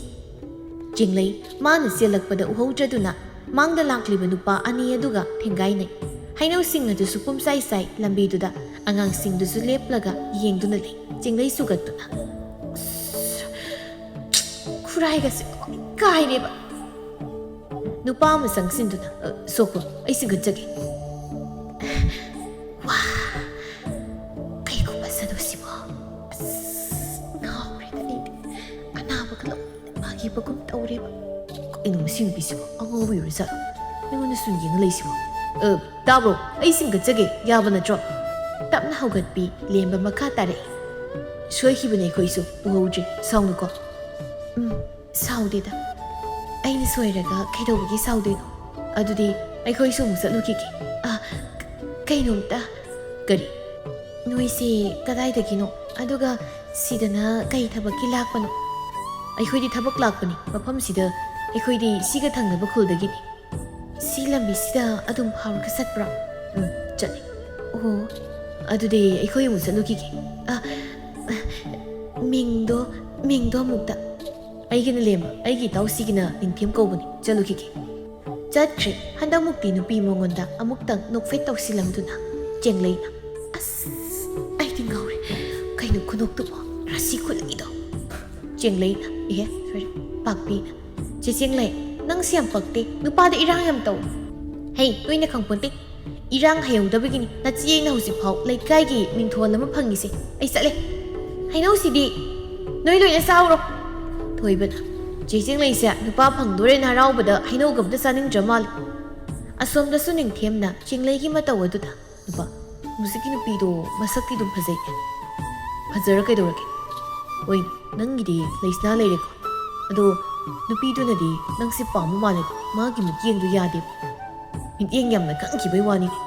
ꯆꯦꯡꯂꯩ ꯃꯥꯅ ꯆꯦꯜꯂꯛꯄꯗ ꯎꯍꯧꯗ꯭ꯔꯗꯨꯅ ꯃꯥꯡꯗ ꯂꯥꯛꯂꯤꯕ ꯅꯨꯄꯥ ꯑꯅꯤ ꯑꯗꯨꯒ ꯊꯦꯡꯒꯥꯏꯅꯩ ꯍꯩꯅꯧꯁꯤꯡ ꯑꯗꯨꯁꯨ ꯄꯨꯝꯆꯥꯏ ꯆꯥꯏ ꯂꯝꯕꯤꯗꯨꯗ ꯑꯉꯥꯡꯁꯤꯡꯗꯨꯁꯨ ꯂꯦꯞꯂꯒ ꯌꯦꯡꯗꯨꯅ ꯂꯩ ꯆꯦꯡꯂꯩ ꯁꯨꯒꯠꯇꯨꯅ ꯈꯨꯔꯥꯏꯒꯁꯦ ꯀꯥꯏꯔꯦꯕ ꯅꯨꯄꯥ ꯑꯃ ꯆꯪꯁꯤꯟꯗꯨꯅ ꯁꯣꯛꯄ ꯑꯩ ꯁꯤꯡꯒꯠꯆꯒꯦ ꯋꯥ ꯀꯩꯒꯨꯝꯕ ꯁꯗꯨꯁꯤꯕꯣ ꯉꯥꯎꯔꯦꯗ ꯑꯩꯗꯤ ꯑꯅꯥꯕꯒ ꯂꯧꯕꯒꯨꯝ ꯇꯧꯔꯦꯕ ꯀꯩꯅꯣ ꯃꯁꯤ ꯅꯨꯄꯤꯁꯤꯕꯣ ꯑꯉꯧꯕ ꯑꯣꯏꯔꯖꯥꯠꯂꯣ ꯑꯩꯉꯣꯟꯗ ꯁꯨꯝ ꯌꯦꯡꯉ ꯂꯩꯁꯤꯕꯣ ꯇꯥꯕ꯭ꯔꯣ ꯑꯩ ꯁꯤꯡꯒꯠꯆꯒꯦ ꯌꯥꯕ ꯅꯠꯇ꯭ꯔꯣ ꯇꯞꯅ ꯍꯧꯒꯠꯄꯤ ꯂꯦꯝꯕ ꯃꯈꯥ ꯇꯥꯔꯛꯏ ꯁꯣꯏꯈꯤꯕꯅꯦ ꯑꯩꯈꯣꯏꯁꯨ ꯎꯍꯧꯗ꯭ꯔꯦ ꯁꯥꯎꯅꯨꯀꯣ ꯁꯥꯎꯗꯦꯗ ꯑꯩꯅ ꯁꯣꯏꯔꯒ ꯀꯩꯗꯧꯕꯒꯤ ꯁꯥꯎꯗꯣꯏꯅꯣ ꯑꯗꯨꯗꯤ ꯑꯩꯈꯣꯏꯁꯨ ꯑꯃꯨꯛ ꯆꯠꯂꯨꯈꯤꯒꯦ ꯀꯩꯅꯣꯝꯇ ꯀꯔꯤ ꯅꯣꯏꯁꯦ ꯀꯗꯥꯏꯗꯒꯤꯅꯣ ꯑꯗꯨꯒ ꯁꯤꯗꯅ ꯀꯩ ꯊꯕꯛꯀꯤ ꯂꯥꯛꯄꯅꯣ ꯑꯩꯈꯣꯏꯗꯤ ꯊꯕꯛ ꯂꯥꯛꯄꯅꯤ ꯃꯐꯝꯁꯤꯗ ꯑꯩꯈꯣꯏꯗꯤ ꯁꯤꯒ ꯊꯪꯅꯕ ꯈꯨꯜꯗꯒꯤꯅꯤ ꯁꯤ ꯂꯝꯕꯤꯁꯤꯗ ꯑꯗꯨꯝ ꯐꯥꯎꯔꯒ ꯆꯠꯄ꯭ꯔꯣ ꯆꯠꯂꯤ ꯑꯣ ꯑꯗꯨꯗꯤ ꯑꯩꯈꯣꯏ ꯑꯃꯨꯛ ꯆꯠꯂꯨꯈꯤꯒꯦ ꯃꯤꯡꯗꯣ ꯑꯃꯨꯛꯇ ꯑꯩꯒꯤꯅ ꯂꯦꯝꯕ ꯑꯩꯒꯤ ꯏꯇꯥꯎꯁꯤꯒꯤꯅ ꯅꯤꯡꯊꯦꯝ ꯀꯧꯕꯅꯤ ꯆꯠꯂꯨꯈꯤꯒꯦ ꯆꯠꯈ꯭ꯔꯦ ꯍꯟꯗꯛꯃꯨꯛꯇꯤ ꯅꯨꯄꯤ ꯃꯉꯣꯟꯗ ꯑꯃꯨꯛꯇꯪ ꯅꯣꯛꯐꯦꯠ ꯇꯧꯁꯤꯜꯂꯝꯗꯨꯅ ꯆꯦꯡꯂꯩꯅ ꯑꯩꯗꯤ ꯉꯥꯎꯔꯦ ꯀꯩꯅꯣ ꯈꯨꯅꯣꯛꯇꯨꯕꯣ ꯔꯥꯁꯤ ꯈꯨꯠꯂꯛꯏꯗꯣ ꯆꯦꯡꯂꯩꯅ ꯁꯣꯏꯔꯦ ꯄꯥꯛꯄꯤꯅ ꯆꯦ ꯆꯦꯡꯂꯩ ꯅꯪꯁꯤ ꯌꯥꯝ ꯄꯛꯇꯦ ꯅꯨꯄꯥꯗ ꯏꯔꯥꯡ ꯌꯥꯝ ꯇꯧ ꯍꯩ ꯅꯣꯏꯅ ꯈꯪꯄꯣꯟꯇꯦ ꯏꯔꯥꯡ ꯍꯩꯍꯧꯗꯕꯒꯤꯅꯤ ꯅꯆꯦꯅ ꯍꯧꯖꯤꯛꯐꯥꯎ ꯂꯩꯀꯥꯏꯒꯤ ꯃꯤꯡꯊꯣꯜ ꯑꯃ ꯐꯪꯉꯤꯁꯦ ꯑꯩ ꯆꯠꯂꯦ ꯍꯩꯅꯧꯁꯤꯗꯤ ꯅꯣꯏ ꯂꯣꯏꯅ ꯆꯥꯎꯔꯣ ꯊꯣꯏꯕꯅ ꯆꯦ ꯆꯦꯡꯂꯩꯁꯦ ꯅꯨꯄꯥ ꯐꯪꯗꯣꯔꯦꯅ ꯍꯔꯥꯎꯕꯗ ꯍꯩꯅꯧꯒ ꯑꯝꯇ ꯆꯥꯅꯤꯡꯗ꯭ꯔ ꯃꯥꯜꯂꯦ ꯑꯁꯣꯝꯗꯁꯨ ꯅꯤꯡꯊꯦꯝꯅ ꯆꯦꯡꯂꯩꯒꯤ ꯃꯇꯧ ꯑꯗꯨꯗ ꯅꯨꯄꯥ ꯍꯧꯖꯤꯛꯀꯤ ꯅꯨꯄꯤꯗꯣ ꯃꯁꯛꯇꯤ ꯑꯗꯨꯝ ꯐꯖꯩ ꯐꯖꯔ ꯀꯩꯗꯧꯔꯒꯦ ꯍꯣꯏ ꯅꯪꯒꯤꯗꯤ ꯂꯩꯁꯅꯥ ꯂꯩꯔꯦꯀꯣ ꯑꯗꯣ ꯅꯨꯄꯤꯗꯨꯅꯗꯤ ꯅꯪꯁꯦ ꯄꯥꯝꯕ ꯃꯥꯜꯂꯦꯀꯣ ꯃꯥꯒꯤ ꯃꯤꯠꯌꯦꯡꯗꯨ ꯌꯥꯗꯦꯕ ꯃꯤꯠꯌꯦꯡ ꯌꯥꯝꯅ ꯈꯪꯈꯤꯕꯩ ꯋꯥꯅꯤꯅꯦ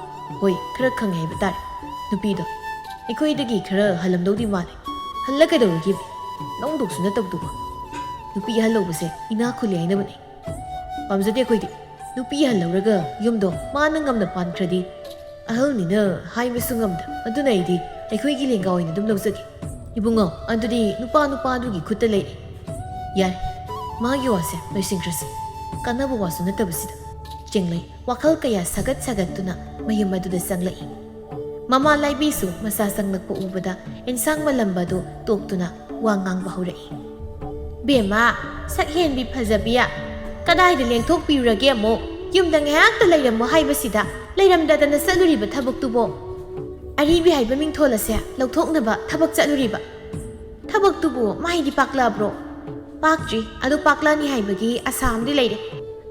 ꯍꯣꯏ ꯈꯔ ꯈꯪꯉꯦ ꯍꯥꯏꯕ ꯇꯥꯔꯦ ꯅꯨꯄꯤꯗꯣ ꯑꯩꯈꯣꯏꯗꯒꯤ ꯈꯔ ꯍꯜꯂꯝꯗꯧꯗꯤ ꯃꯥꯜꯂꯦ ꯍꯜꯂ ꯀꯩꯗꯧꯔꯒꯦ ꯅꯧꯗꯧꯁꯨ ꯅꯠꯇꯕꯗꯨꯕ ꯅꯨꯄꯤ ꯑꯍꯜ ꯂꯧꯕꯁꯦ ꯏꯅꯥ ꯈꯨꯜꯂꯦ ꯍꯥꯏꯅꯕꯅꯦ ꯄꯥꯝꯖꯗꯦ ꯑꯩꯈꯣꯏꯗꯤ ꯅꯨꯄꯤ ꯑꯍꯜ ꯂꯧꯔꯒ ꯌꯨꯝꯗꯣ ꯃꯥꯅ ꯉꯝꯅ ꯄꯥꯟꯈ꯭ꯔꯗꯤ ꯑꯍꯜꯅꯤꯅ ꯍꯥꯏꯕꯁꯨ ꯉꯝꯗ ꯑꯗꯨꯅ ꯑꯩꯗꯤ ꯑꯩꯈꯣꯏꯒꯤ ꯂꯦꯡꯒꯥ ꯑꯣꯏꯅ ꯑꯗꯨꯝ ꯂꯧꯖꯒꯦ ꯏꯕꯨꯡꯉꯣ ꯑꯗꯨꯗꯤ ꯅꯨꯄꯥꯗꯨꯒꯤ ꯈꯨꯠꯇ ꯂꯩꯔꯦ ꯌꯥꯔꯦ ꯃꯥꯒꯤ ꯋꯥꯁꯦ ꯂꯣꯏꯁꯤꯟꯈ꯭ꯔꯁꯤ ꯀꯥꯟꯅꯕ ꯋꯥꯁꯨ ꯅꯠꯇꯕꯁꯤꯗ ꯆꯦꯡꯂꯩ ꯋꯥꯈꯜ ꯀꯌꯥ ꯁꯥꯒꯠꯇꯨꯅ ꯃꯌꯨꯝ ꯑꯗꯨꯗ ꯆꯪꯂꯛꯏ ꯃꯃꯥ ꯂꯥꯏꯕꯤꯁꯨ ꯃꯆꯥ ꯆꯪꯂꯛꯄ ꯎꯕꯗ ꯑꯦꯟꯁꯥꯡ ꯃꯂꯝꯕꯗꯨ ꯇꯣꯛꯇꯨꯅ ꯋꯥ ꯉꯥꯡꯕ ꯍꯧꯔꯛꯏ ꯕꯦꯝꯃ ꯁꯛ ꯍꯦꯟꯕꯤ ꯐꯖꯕꯤꯌꯥ ꯀꯗꯥꯏꯗ ꯂꯦꯡꯊꯣꯛꯄꯤꯔꯨꯔꯒꯦ ꯑꯃꯨꯛ ꯌꯨꯝꯗ ꯉꯥꯏꯍꯥꯛꯇ ꯂꯩꯔꯝꯃꯣ ꯍꯥꯏꯕꯁꯤꯗ ꯂꯩꯔꯝꯗꯗꯅ ꯆꯠꯂꯨꯔꯤꯕ ꯊꯕꯛꯇꯨꯕꯣ ꯑꯔꯤꯕꯤ ꯍꯥꯏꯕ ꯃꯤꯡꯊꯣꯜ ꯑꯁꯦ ꯂꯧꯊꯣꯛꯅꯕ ꯊꯕꯛ ꯆꯠꯂꯨꯔꯤꯕ ꯊꯕꯛꯇꯨꯕꯨ ꯃꯥꯏꯗꯤ ꯄꯥꯛꯂꯛꯑꯕ꯭ꯔꯣ ꯄꯥꯛꯇ꯭ꯔꯤ ꯑꯗꯨ ꯄꯥꯛꯂꯛꯑꯅꯤ ꯍꯥꯏꯕꯒꯤ ꯑꯁꯥ ꯑꯃꯗꯤ ꯂꯩꯔꯦ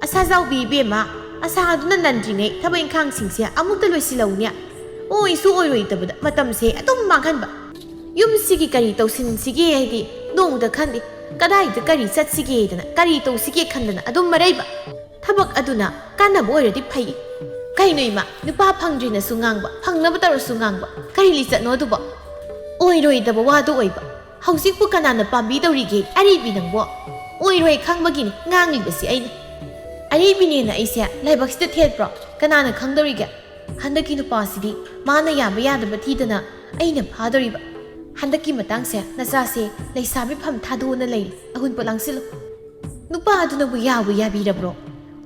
ꯑꯁꯥ ꯖꯥꯎꯕꯤ ꯏꯕꯦꯝꯃ ꯑꯁꯥ ꯑꯗꯨꯅ ꯅꯟꯗ꯭ꯔꯤꯉꯩ ꯊꯕꯛ ꯏꯪꯈꯥꯡꯁꯤꯡꯁꯦ ꯑꯃꯨꯛꯇ ꯂꯣꯏꯁꯤꯜꯂꯧꯅꯦ ꯑꯣꯏꯁꯨ ꯑꯣꯏꯔꯣꯏꯗꯕꯗ ꯃꯇꯝꯁꯦ ꯑꯗꯨꯝ ꯃꯥꯡꯍꯟꯕ ꯌꯨꯝꯁꯤꯒꯤ ꯀꯔꯤ ꯇꯧꯁꯤꯟꯁꯤꯒꯦ ꯍꯥꯏꯗꯤ ꯅꯣꯡꯃꯗ ꯈꯟꯗꯦ ꯀꯗꯥꯏꯗ ꯀꯔꯤ ꯆꯠꯁꯤꯒꯦꯗꯅ ꯀꯔꯤ ꯇꯧꯁꯤꯒꯦ ꯈꯟꯗꯅ ꯑꯗꯨꯝ ꯃꯔꯩꯕ ꯊꯕꯛ ꯑꯗꯨꯅ ꯀꯥꯟꯅꯕ ꯑꯣꯏꯔꯗꯤ ꯐꯩ ꯀꯩꯅꯣ ꯏꯃꯥ ꯅꯨꯄꯥ ꯐꯪꯗ꯭ꯔꯤꯅꯁꯨ ꯉꯥꯡꯕ ꯐꯪꯅꯕ ꯇꯧꯔꯁꯨ ꯉꯥꯡꯕ ꯀꯔꯤ ꯂꯤꯆꯠꯅꯣ ꯑꯗꯨꯕꯣ ꯑꯣꯏꯔꯣꯏꯗꯕ ꯋꯥꯗꯣ ꯑꯣꯏꯕ ꯍꯧꯖꯤꯛꯄꯨ ꯀꯅꯥꯅ ꯄꯥꯝꯕꯤꯗꯧꯔꯤꯒꯦ ꯑꯔꯤꯕꯤ ꯅꯪꯕꯣ ꯑꯣꯏꯔꯣꯏ ꯈꯪꯕꯒꯤꯅꯤ ꯉꯥꯡꯂꯤꯕꯁꯤ ꯑꯩꯅ ꯑꯔꯤꯕꯤꯅꯦꯅ ꯑꯩꯁꯦ ꯂꯥꯏꯕꯛꯁꯤꯗ ꯊꯦꯠꯄ꯭ꯔꯣ ꯀꯅꯥꯅ ꯈꯪꯗꯧꯔꯤꯒꯦ ꯍꯟꯗꯛꯀꯤ ꯅꯨꯄꯥꯁꯤꯗꯤ ꯃꯥꯅ ꯌꯥꯕ ꯌꯥꯗꯕ ꯊꯤꯗꯅ ꯑꯩꯅ ꯐꯥꯗꯧꯔꯤꯕ ꯍꯟꯗꯛꯀꯤ ꯃꯇꯥꯡꯁꯦ ꯅꯆꯥꯁꯦ ꯂꯩꯁꯥꯕꯤ ꯐꯝ ꯊꯥꯗꯣꯛꯑꯅ ꯂꯩꯔꯤ ꯑꯍꯨꯟꯄꯣꯠ ꯂꯥꯡꯁꯤꯜꯂꯨ ꯅꯨꯄꯥ ꯑꯗꯨꯅꯕꯨ ꯌꯥꯕꯤꯔꯕ꯭ꯔꯣ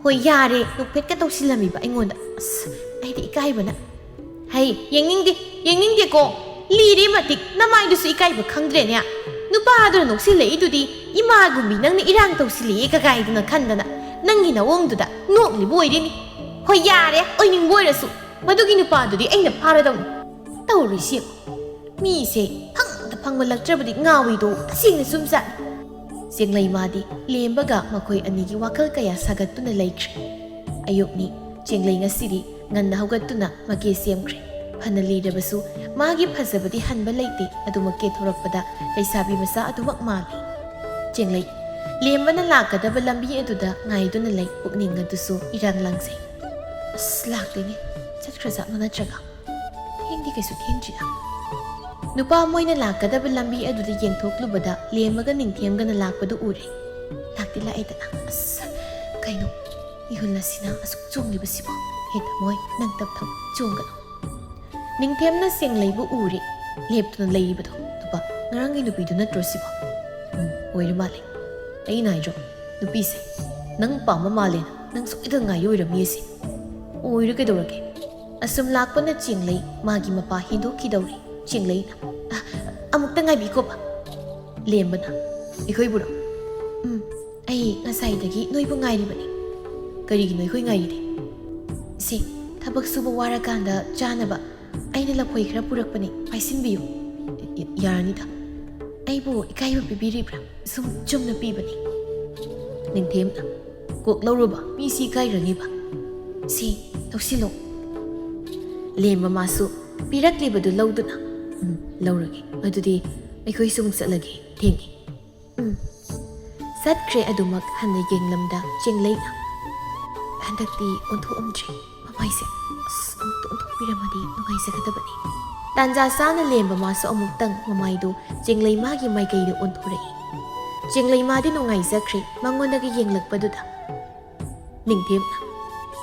ꯍꯣꯏ ꯌꯥꯔꯦ ꯅꯣꯛꯐꯦꯠꯀ ꯇꯧꯁꯤꯜꯂꯝꯃꯤꯕ ꯑꯩꯉꯣꯟꯗ ꯑꯩꯗꯤ ꯏꯀꯥꯏꯕꯅ ꯍꯩ ꯌꯦꯡꯅꯤꯡꯗꯦꯀꯣ ꯂꯤꯔꯤ ꯃꯇꯤꯛ ꯅꯃꯥꯏꯗꯨꯁꯨ ꯏꯀꯥꯏꯕ ꯈꯪꯗ꯭ꯔꯦꯅꯦ ꯅꯨꯄꯥ ꯑꯗꯨꯅ ꯅꯣꯛꯁꯤꯜꯂꯛꯏꯗꯨꯗꯤ ꯏꯃꯥꯒꯨꯝꯕꯤ ꯅꯪꯅ ꯏꯔꯥꯡ ꯇꯧꯁꯤꯜꯂꯛꯑꯦ ꯀꯀꯥꯏꯗꯨꯅ ꯈꯟꯗꯅ ꯅꯪꯒꯤ ꯅꯋꯣꯡꯗꯨꯗ ꯅꯣꯛꯂꯤꯕ ꯑꯣꯏꯔꯤꯅꯤ ꯍꯣꯏ ꯌꯥꯔꯦ ꯑꯣꯏꯅꯤꯡꯕ ꯑꯣꯏꯔꯁꯨ ꯃꯗꯨꯒꯤ ꯅꯨꯄꯥꯗꯨꯗꯤ ꯑꯩꯅ ꯐꯥꯔꯗꯧꯅꯤ ꯇꯧꯔꯤꯁꯤ ꯃꯤꯁꯦ ꯐꯪꯃꯜꯂꯛꯇ꯭ꯔꯕꯗꯤ ꯉꯥꯎꯏꯗꯣ ꯇꯁꯦꯡꯅ ꯁꯨꯝ ꯆꯠꯂꯤ ꯆꯦꯡꯂꯩ ꯃꯥꯗꯤ ꯂꯦꯝꯕꯒ ꯃꯈꯣꯏ ꯑꯅꯤꯒꯤ ꯋꯥꯈꯜ ꯀꯌꯥ ꯁꯥꯒꯠꯇꯨꯅ ꯂꯩꯈ꯭ꯔꯦ ꯑꯌꯨꯛꯅꯤ ꯆꯦꯡꯂꯩ ꯉꯁꯤꯗꯤ ꯉꯟꯅ ꯍꯧꯒꯠꯇꯨꯅ ꯃꯀꯦ ꯁꯦꯝꯈ꯭ꯔꯦ ꯐꯅ ꯂꯤꯔꯕꯁꯨ ꯃꯥꯒꯤ ꯐꯖꯕꯗꯤ ꯍꯟꯕ ꯂꯩꯇꯦ ꯑꯗꯨꯃꯛ ꯀꯦꯊꯣꯔꯛꯄꯗ ꯂꯩꯁꯥꯕꯤ ꯃꯆꯥ ꯑꯗꯨꯃꯛ ꯃꯥꯜꯂꯤ ꯆꯦꯡꯂꯩ ꯂꯦꯝꯕꯅ ꯂꯥꯛꯀꯗꯕ ꯂꯝꯕꯤ ꯑꯗꯨꯗ ꯉꯥꯏꯗꯨꯅ ꯂꯩ ꯄꯨꯛꯅꯤꯡ ꯑꯗꯨꯁꯨ ꯏꯔꯥꯡ ꯂꯥꯡꯖꯩ ꯂꯥꯛꯇꯦꯅꯦ ꯆꯠꯈ꯭ꯔꯖꯥꯠꯅꯣ ꯅꯠꯇ꯭ꯔꯒ ꯊꯦꯡꯗꯤ ꯀꯩꯁꯨ ꯊꯦꯡꯗ꯭ꯔꯤꯗ ꯅꯨꯄꯥ ꯃꯣꯏꯅ ꯂꯥꯛꯀꯗꯕ ꯂꯝꯕꯤ ꯑꯗꯨꯗ ꯌꯦꯡꯊꯣꯛꯂꯨꯕꯗ ꯂꯦꯝꯃꯒ ꯅꯤꯡꯊꯦꯝꯒꯅ ꯂꯥꯛꯄꯗꯨ ꯎꯔꯦ ꯂꯥꯛꯑꯦꯗꯅ ꯀꯩꯅꯣ ꯏꯍꯨꯜ ꯑꯁꯤꯅ ꯑꯁꯨꯛ ꯆꯣꯡꯂꯤꯕꯁꯤꯕꯣ Hei tamoi nang tap thap chungkano Ningthemna Senglaibu uri leptuna leibado tupa ngarangi nupidu natro sibo oira male ai naidro nupi se nang pama male nang soida ngayu irami ase oira kedorake asum lakpana chinglai magi mapa hindu kidori chinglai na amukta ngai bi ko ba lembana ikoi buro ai ngasai dagi noibu ngai ri bani karigi noi khoi ngai ri si thabak suba wara kanda janaba aina lapoi khara purakpani paisinbiyu yaranida aibu ikaiba pibiribra sum chumna pibani ningthemna kok lauruba mi si kairaniba si tausilo lemba masu piraklibadu lauduna laurage adudi aikoi sum salage thengi satkre adumak hanna yenglamda chengleina handakti ontho omtre mamaise piramadi nugai sakadabani tanja sana lemba masu amuktang mamaido jenglai magi maikaido onthurei jenglai madi nugai sakre mangonagi yenglakpaduda ningthemna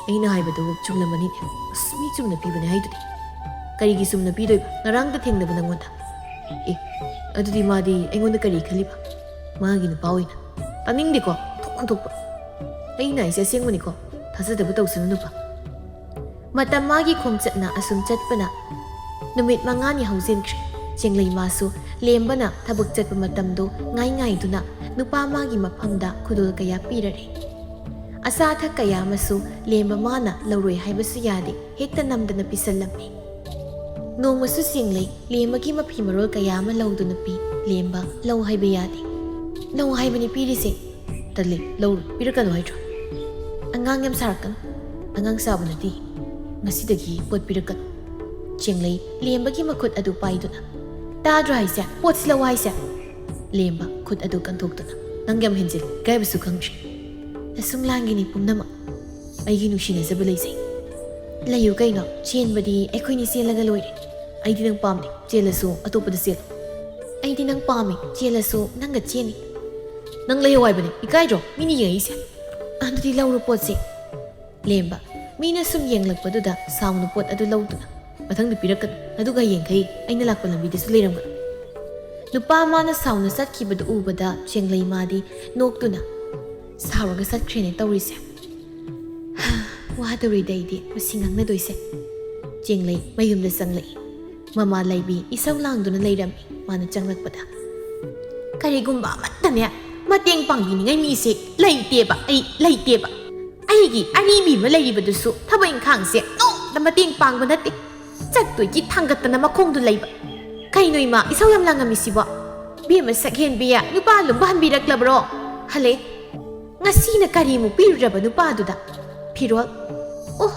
aina haibadu chumlamani asmi chumna pibane haidudi karigi sumna pidoiba ngarangda thengnaba nangonda adudi madi aingonda kari khaliba magi nu pawina taningdiko thokpa aina ise sengmani ko thasadabu tawsunu nupa Matam magi khomchatna asum chatpana numit mangani hausinkre chenglai masu lembana thabuk chatpa matamdo ngai duna nupa magi maphamda khudul kaya pirare asa tha kaya masu lemba mana lauroi haibasu yade hekta namdana pisallamni nongmasu singlai lembagi mapi marol kaya ma lauduna pi lemba lau haiba yade lau haibani pirise tale lau pirakano haidro angang yam sarakan angang sabunati Ngasidagi pot pirakat chenglai lembagi makhut adu paiduna tadra haisa pot slawa haisa lemba khut adu kanthokduna nangyam henjil gaibasu khangri asum langini pumnama aigi nushina zabalaisai layu kaino chenbadi aikhoini selaga loire aidi nang pamni chelasu atopada sel aidi nang pami chelasu nanga cheni nang layu waibane ikaidro mini yaisa andudi lauru potse lemba Mina sum yenglakpaduda saunu pot adu lauduna mathangda pirakat aduga yengkai aina lakpa lambi su leiramga nupa mana sauna satkibadu ubada chenglai madi noktuna sawraga satkrene tawrise wadori daidi masingangna doise chenglai mayumda sanglai mama laibi isau langduna leirami mana changlakpada karigumba mattane mateng pangbiningai mi se leiteba ai leiteba Aigi aribi ma leiribadusu thaba inkhangse no da mateng pangba nate chattoi ki thangatana makhongdu leiba kainoi ma isau yam langami siba bema sakhen biya nupa lumba hanbiraklabro hale ngasina karimu pirraba nupa duda pirol oh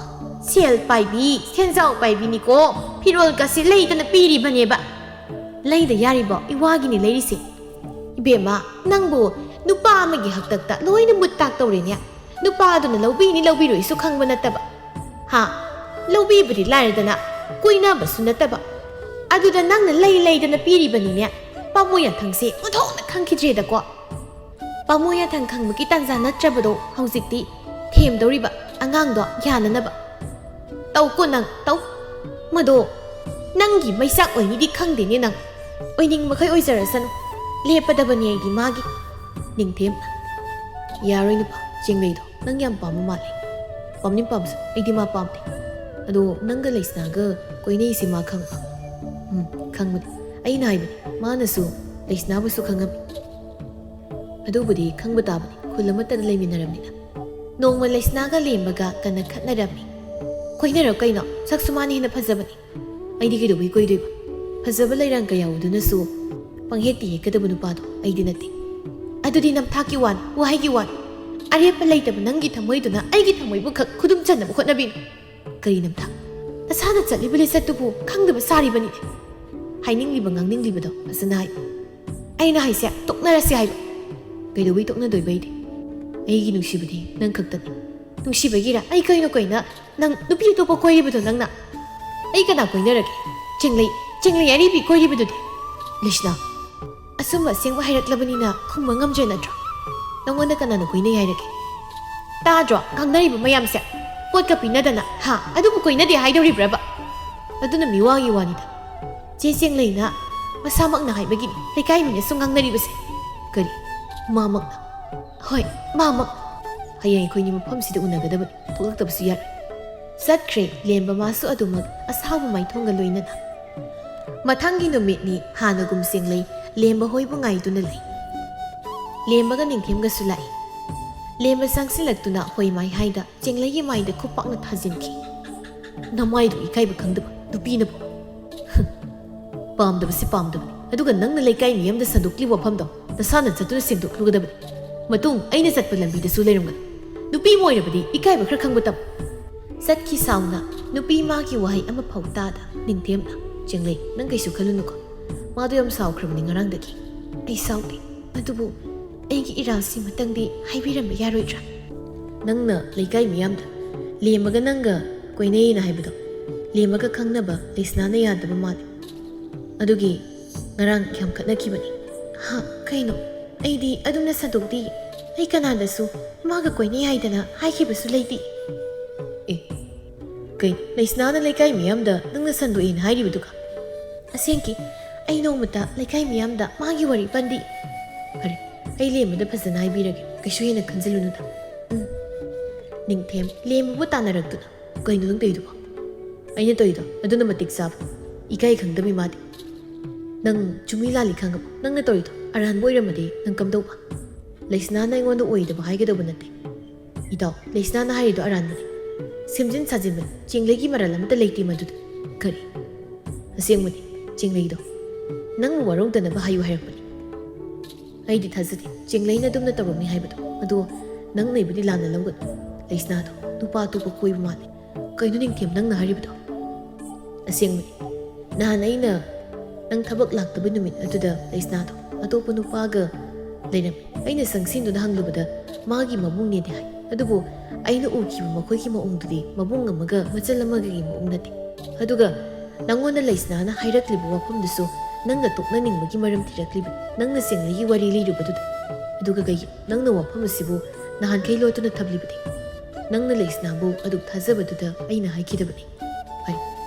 sel paibi senjau paibi niko pirol kasi leidana piri baneba leida yaribo iwagini leirise ibema nangbu nupa amagi haktakta loina muttak tawrenya Nupaduna laubini laubiroi su khangba nataba ha laubibri lairadana kuina basu nataba aduda nangna leidana piribani pamoya thangse uthona khangkhidreda ko pamoya thang khangba ki tanja natrabado haujikti themdoriba angangdo yananaba tau ko nang tau mado nangi maisak oini di khangdene nang oining makhai oizarasanu lepadabani gi magi ningthem yaroi nupa chenglaido nang yam pam male pamni pamsu aidi ma pamte ado nanga leisnaga koinei sima khangba khangmud ai nai manasu leisna busu khangam ado budi khangba tabani khulamata leiminaramina nongma leisnaga lembaga kana khatnarami koinaro kaino saksumani hina phajabani aidi gido bi koidoi phajaba leirang kayawduna su panghekti hekadabu nupado aidi nate adudi nam thaki wan wahaigi wan Arepa leitaba nangi thamoiduna aigi thamoibu khak khudum chanaba khotnabin kari namtha asana chatliba lesatubu khangdaba saribani hainingliba ngangninglibado asana hai aina haisya toknarasi haiba kaidowi toknadoi baide aigi nushibadi nang khaktani nungsibagira ai kaino kaina nang nupi topa koiribado nangna ai kana koinarage chenglai aribi koiribado de lishna asuma sengwa hairaklabanina khumma ngamje natro Nangona kana na kuinay hayrake. Tadro, kang nariba mayamse. ꯄꯣꯠꯀ ꯄꯤꯅꯗꯅ ꯍꯥ ꯑꯗꯨꯕꯨ ꯀꯣꯏꯅꯗꯦ ꯍꯥꯏꯗꯧꯔꯤꯕ꯭ꯔꯕ ꯑꯗꯨꯅ ꯃꯤꯋꯥꯒꯤ ꯋꯥꯅꯤꯗ ꯆꯦ ꯆꯦꯡꯂꯩꯅ ꯃꯁꯥꯃꯛꯅ ꯍꯥꯏꯕꯒꯤꯅꯤ ꯂꯩꯀꯥꯏ ꯃꯤꯅꯁꯨ ꯉꯥꯡꯅꯔꯤꯕꯁꯦ ꯀꯔꯤ ꯃꯥꯃꯛꯅ ꯍꯣꯏ ꯃꯥꯃꯛ ꯍꯌꯦꯡ ꯑꯩꯈꯣꯏꯅꯤ ꯃꯐꯝꯁꯤꯗ ꯎꯅꯒꯗꯕꯅꯤ ꯊꯣꯛꯂꯛꯇꯕꯁꯨ ꯌꯥꯔꯣꯏ ꯆꯠꯈ꯭ꯔꯦ ꯂꯦꯝꯕ ꯃꯥꯁꯨ ꯑꯗꯨꯃꯛ ꯑꯁꯥꯎꯕ ꯃꯥꯏꯊꯣꯡꯒ ꯂꯣꯏꯅꯅ ꯃꯊꯪꯒꯤ ꯅꯨꯃꯤꯠꯅꯤ ꯍꯥꯟꯅꯒꯨꯝ ꯆꯦꯡꯂꯩ ꯂꯦꯝꯕ ꯍꯣꯏꯕꯨ ꯉꯥꯏꯗꯨꯅ ꯂꯩ ꯂꯦꯝꯕꯒ ꯅꯤꯡꯊꯦꯝꯒꯁꯨ ꯂꯥꯛꯏ ꯂꯦꯝꯕ ꯆꯪꯁꯤꯜꯂꯛꯇꯨꯅ ꯍꯣꯏ ꯃꯥꯏꯍꯥꯏꯗ ꯆꯦꯡꯂꯩꯒꯤ ꯃꯥꯏꯗ ꯈꯨꯄꯥꯛꯅ ꯊꯥꯖꯤꯟꯈꯤ ꯅꯃꯥꯏꯗꯨ ꯏꯀꯥꯏꯕ ꯈꯪꯗꯕ ꯅꯨꯄꯤꯅꯕꯨ ꯄꯥꯝꯗꯕꯁꯤ ꯄꯥꯝꯗꯕꯅꯤ ꯑꯗꯨꯒ ꯅꯪꯅ ꯂꯩꯀꯥꯏ ꯃꯤꯌꯥꯝꯗ ꯁꯟꯗꯣꯛꯂꯤꯕ ꯋꯥꯐꯝꯗꯣ ꯅꯁꯥꯅ ꯆꯠꯇꯨꯅ ꯁꯦꯡꯗꯣꯛꯂꯨꯒꯗꯕꯅꯤ ꯃꯇꯨꯡ ꯑꯩꯅ ꯆꯠꯄ ꯂꯝꯕꯤꯗꯁꯨ ꯂꯩꯔꯝꯒꯅꯤ ꯅꯨꯄꯤ ꯑꯃ ꯑꯣꯏꯔꯕꯗꯤ ꯏꯀꯥꯏꯕ ꯈꯔ ꯈꯪꯕ ꯇꯝ ꯆꯠꯈꯤ ꯁꯥꯎꯅ ꯅꯨꯄꯤ ꯃꯥꯒꯤ ꯋꯥꯍꯩ ꯑꯃ ꯐꯥꯎ तादा ꯅꯤꯡꯊꯦꯝꯅ ꯆꯦꯡꯂꯩ ꯅꯪ ꯀꯩꯁꯨ ꯈꯜꯂꯨꯅꯨꯀꯣ ꯃꯥꯗꯣ ꯌꯥꯝ ꯁꯥꯎꯈ꯭ꯔꯕꯅꯤ ꯉꯔꯥꯡꯗꯒꯤ ꯑꯩ ꯁꯥꯎꯗꯦ ꯑꯗꯨꯕꯨ ꯑꯩꯒꯤ ꯏꯔꯥꯜꯁꯤ ꯃꯇꯪꯗꯤ ꯍꯥꯏꯕꯤꯔꯝꯕ ꯌꯥꯔꯣꯏꯗ꯭ꯔꯥ ꯅꯪꯅ ꯂꯩꯀꯥꯏ ꯃꯤꯌꯥꯝꯗ ꯂꯦꯝꯃꯒ ꯅꯪꯒ ꯀꯣꯏꯅꯩꯌꯦꯅ ꯍꯥꯏꯕꯗꯣ ꯂꯦꯝꯃꯒ ꯈꯪꯅꯕ ꯂꯩꯁꯅꯥꯅ ꯌꯥꯗꯕ ꯃꯥꯜꯂꯤ ꯑꯗꯨꯒꯤ ꯉꯔꯥꯡ ꯌꯥꯝ ꯈꯠꯅꯈꯤꯕꯅꯤ ꯍꯥ ꯀꯩꯅꯣ ꯑꯩꯗꯤ ꯑꯗꯨꯝꯅ ꯁꯟꯗꯣꯛꯇꯤ ꯑꯩ ꯀꯅꯥꯗꯁꯨ ꯃꯥꯒ ꯀꯣꯏꯅꯩ ꯍꯥꯏꯗꯅ ꯍꯥꯏꯈꯤꯕꯁꯨ ꯂꯩꯇꯦ ꯑꯦ ꯀꯩ ꯂꯩꯁꯅꯥꯅ ꯂꯩꯀꯥꯏ ꯃꯤꯌꯥꯝꯗ ꯅꯪꯅ ꯁꯟꯗꯣꯛꯑꯦꯅ ꯍꯥꯏꯔꯤꯕꯗꯨꯒ ꯑꯁꯦꯡꯀꯤ ꯑꯩ ꯅꯣꯡꯃꯇ ꯂꯩꯀꯥꯏ ꯃꯤꯌꯥꯝꯗ ꯃꯥꯒꯤ ꯋꯥꯔꯤ ꯄꯟꯗꯤ ꯐꯔꯦ ꯑꯩ ꯂꯦꯝꯕꯗ ꯐꯖꯅ ꯍꯥꯏꯕꯤꯔꯒꯦ ꯀꯩꯁꯨ ꯍꯦꯟꯅ ꯈꯟꯖꯤꯜꯂꯨꯅꯨꯗ ꯅꯤꯡꯊꯦꯝ ꯂꯦꯝꯕꯕꯨ ꯇꯥꯟꯅꯔꯛꯇꯨꯅ ꯀꯩꯅꯣ ꯅꯪ ꯇꯧꯔꯤꯗꯨꯕꯣ ꯑꯩꯅ ꯇꯧꯔꯤꯗꯣ ꯑꯗꯨꯅ ꯃꯇꯤꯛ ꯆꯥꯕ ꯏꯀꯥꯏ ꯈꯪꯗꯕꯤ ꯃꯥꯗꯤ ꯅꯪ ꯆꯨꯝꯃꯤ ꯂꯥꯜꯂꯤ ꯈꯪꯉꯕ ꯅꯪꯅ ꯇꯧꯔꯤꯗꯣ ꯑꯔꯥꯟꯕ ꯑꯣꯏꯔꯝꯃꯗꯤ ꯅꯪ ꯀꯝꯗꯧꯕ ꯂꯩꯁꯅꯥꯅ ꯑꯩꯉꯣꯟꯗ ꯑꯣꯏꯗꯕ ꯍꯥꯏꯒꯗꯧꯕ ꯅꯠꯇꯦ ꯏꯇꯥꯎ ꯂꯩꯁꯅꯥꯅ ꯍꯥꯏꯔꯤꯗꯣ ꯑꯔꯥꯟꯕꯅꯤ ꯁꯦꯝꯖꯤꯟ ꯁꯥꯖꯤꯟꯕꯅꯤ ꯆꯦꯡꯂꯩꯒꯤ ꯃꯔꯜ ꯑꯃꯠꯇ ꯂꯩꯇꯦ ꯃꯗꯨꯗ ꯀꯔꯤ ꯑꯁꯦꯡꯕꯅꯤ ꯆꯦꯡꯂꯩꯗꯣ ꯅꯪꯕꯨ ꯋꯥꯔꯧꯗꯅꯕ ꯍꯥꯏꯌꯨ ꯍꯥꯏꯔꯛꯄꯅꯤ ꯑꯩꯗꯤ ꯊꯥꯖꯗꯦ ꯆꯦꯡꯂꯩꯅ ꯑꯗꯨꯝꯅ ꯇꯧꯔꯝꯅꯤ ꯍꯥꯏꯕꯗꯣ ꯑꯗꯣ ꯅꯪꯅꯕꯨꯗꯤ ꯂꯥꯟꯅ ꯂꯧꯒꯅꯨ ꯂꯩꯁꯅꯥꯗꯣ ꯅꯨꯄꯥ ꯑꯇꯣꯞꯄ ꯀꯣꯏꯕ ꯃꯥꯜꯂꯦ ꯀꯩꯅꯣ ꯅꯤꯡꯊꯦꯝ ꯅꯪꯅ ꯍꯥꯏꯔꯤꯕꯗꯣ ꯑꯁꯦꯡꯕꯅꯤ ꯅꯍꯥꯟ ꯑꯩꯅ ꯅꯪ ꯊꯕꯛ ꯂꯥꯛꯇꯕ ꯅꯨꯃꯤꯠ ꯑꯗꯨꯗ ꯂꯩꯁꯅꯥꯗꯣ ꯑꯇꯣꯞꯄ ꯅꯨꯄꯥꯒ ꯂꯩꯔꯝꯃꯤ ꯑꯩꯅ ꯆꯪꯁꯤꯟꯗꯨꯅ ꯍꯪꯂꯨꯕꯗ ꯃꯥꯒꯤ ꯃꯕꯨꯡꯅꯦꯗꯤ ꯍꯥꯏ ꯑꯗꯨꯕꯨ ꯑꯩꯅ ꯎꯈꯤꯕ ꯃꯈꯣꯏꯒꯤ ꯃꯑꯣꯡꯗꯨꯗꯤ ꯃꯕꯨꯡ ꯑꯃꯒ ꯃꯆꯜ ꯑꯃꯒꯒꯤ ꯃꯑꯣꯡ ꯅꯠꯇꯦ ꯑꯗꯨꯒ ꯅꯪꯉꯣꯟꯗ ꯂꯩꯁꯅꯥꯅ ꯍꯥꯏꯔꯛꯂꯤꯕ ꯋꯥꯐꯝꯗꯨꯁꯨ ꯅꯪꯅ ꯇꯣꯛꯅꯅꯤꯡꯕꯒꯤ ꯃꯔꯝ ꯊꯤꯔꯛꯂꯤꯕ ꯅꯪꯅ ꯆꯦꯡꯂꯩꯒꯤ ꯋꯥꯔꯤ ꯂꯤꯔꯨꯕꯗꯨꯗ ꯑꯗꯨꯒ ꯀꯩꯒꯤ ꯅꯪꯅ ꯋꯥꯐꯝ ꯑꯁꯤꯕꯨ ꯅꯍꯥꯟꯈꯩ ꯂꯣꯠꯇꯨꯅ ꯊꯝꯂꯤꯕꯗꯤ ꯅꯪꯅ ꯂꯩꯁꯅꯥꯕꯨ ꯑꯗꯨꯛ ꯊꯥꯖꯕꯗꯨꯗ ꯑꯩꯅ ꯍꯥꯏꯈꯤꯗꯕꯅꯤ ꯐꯔꯦ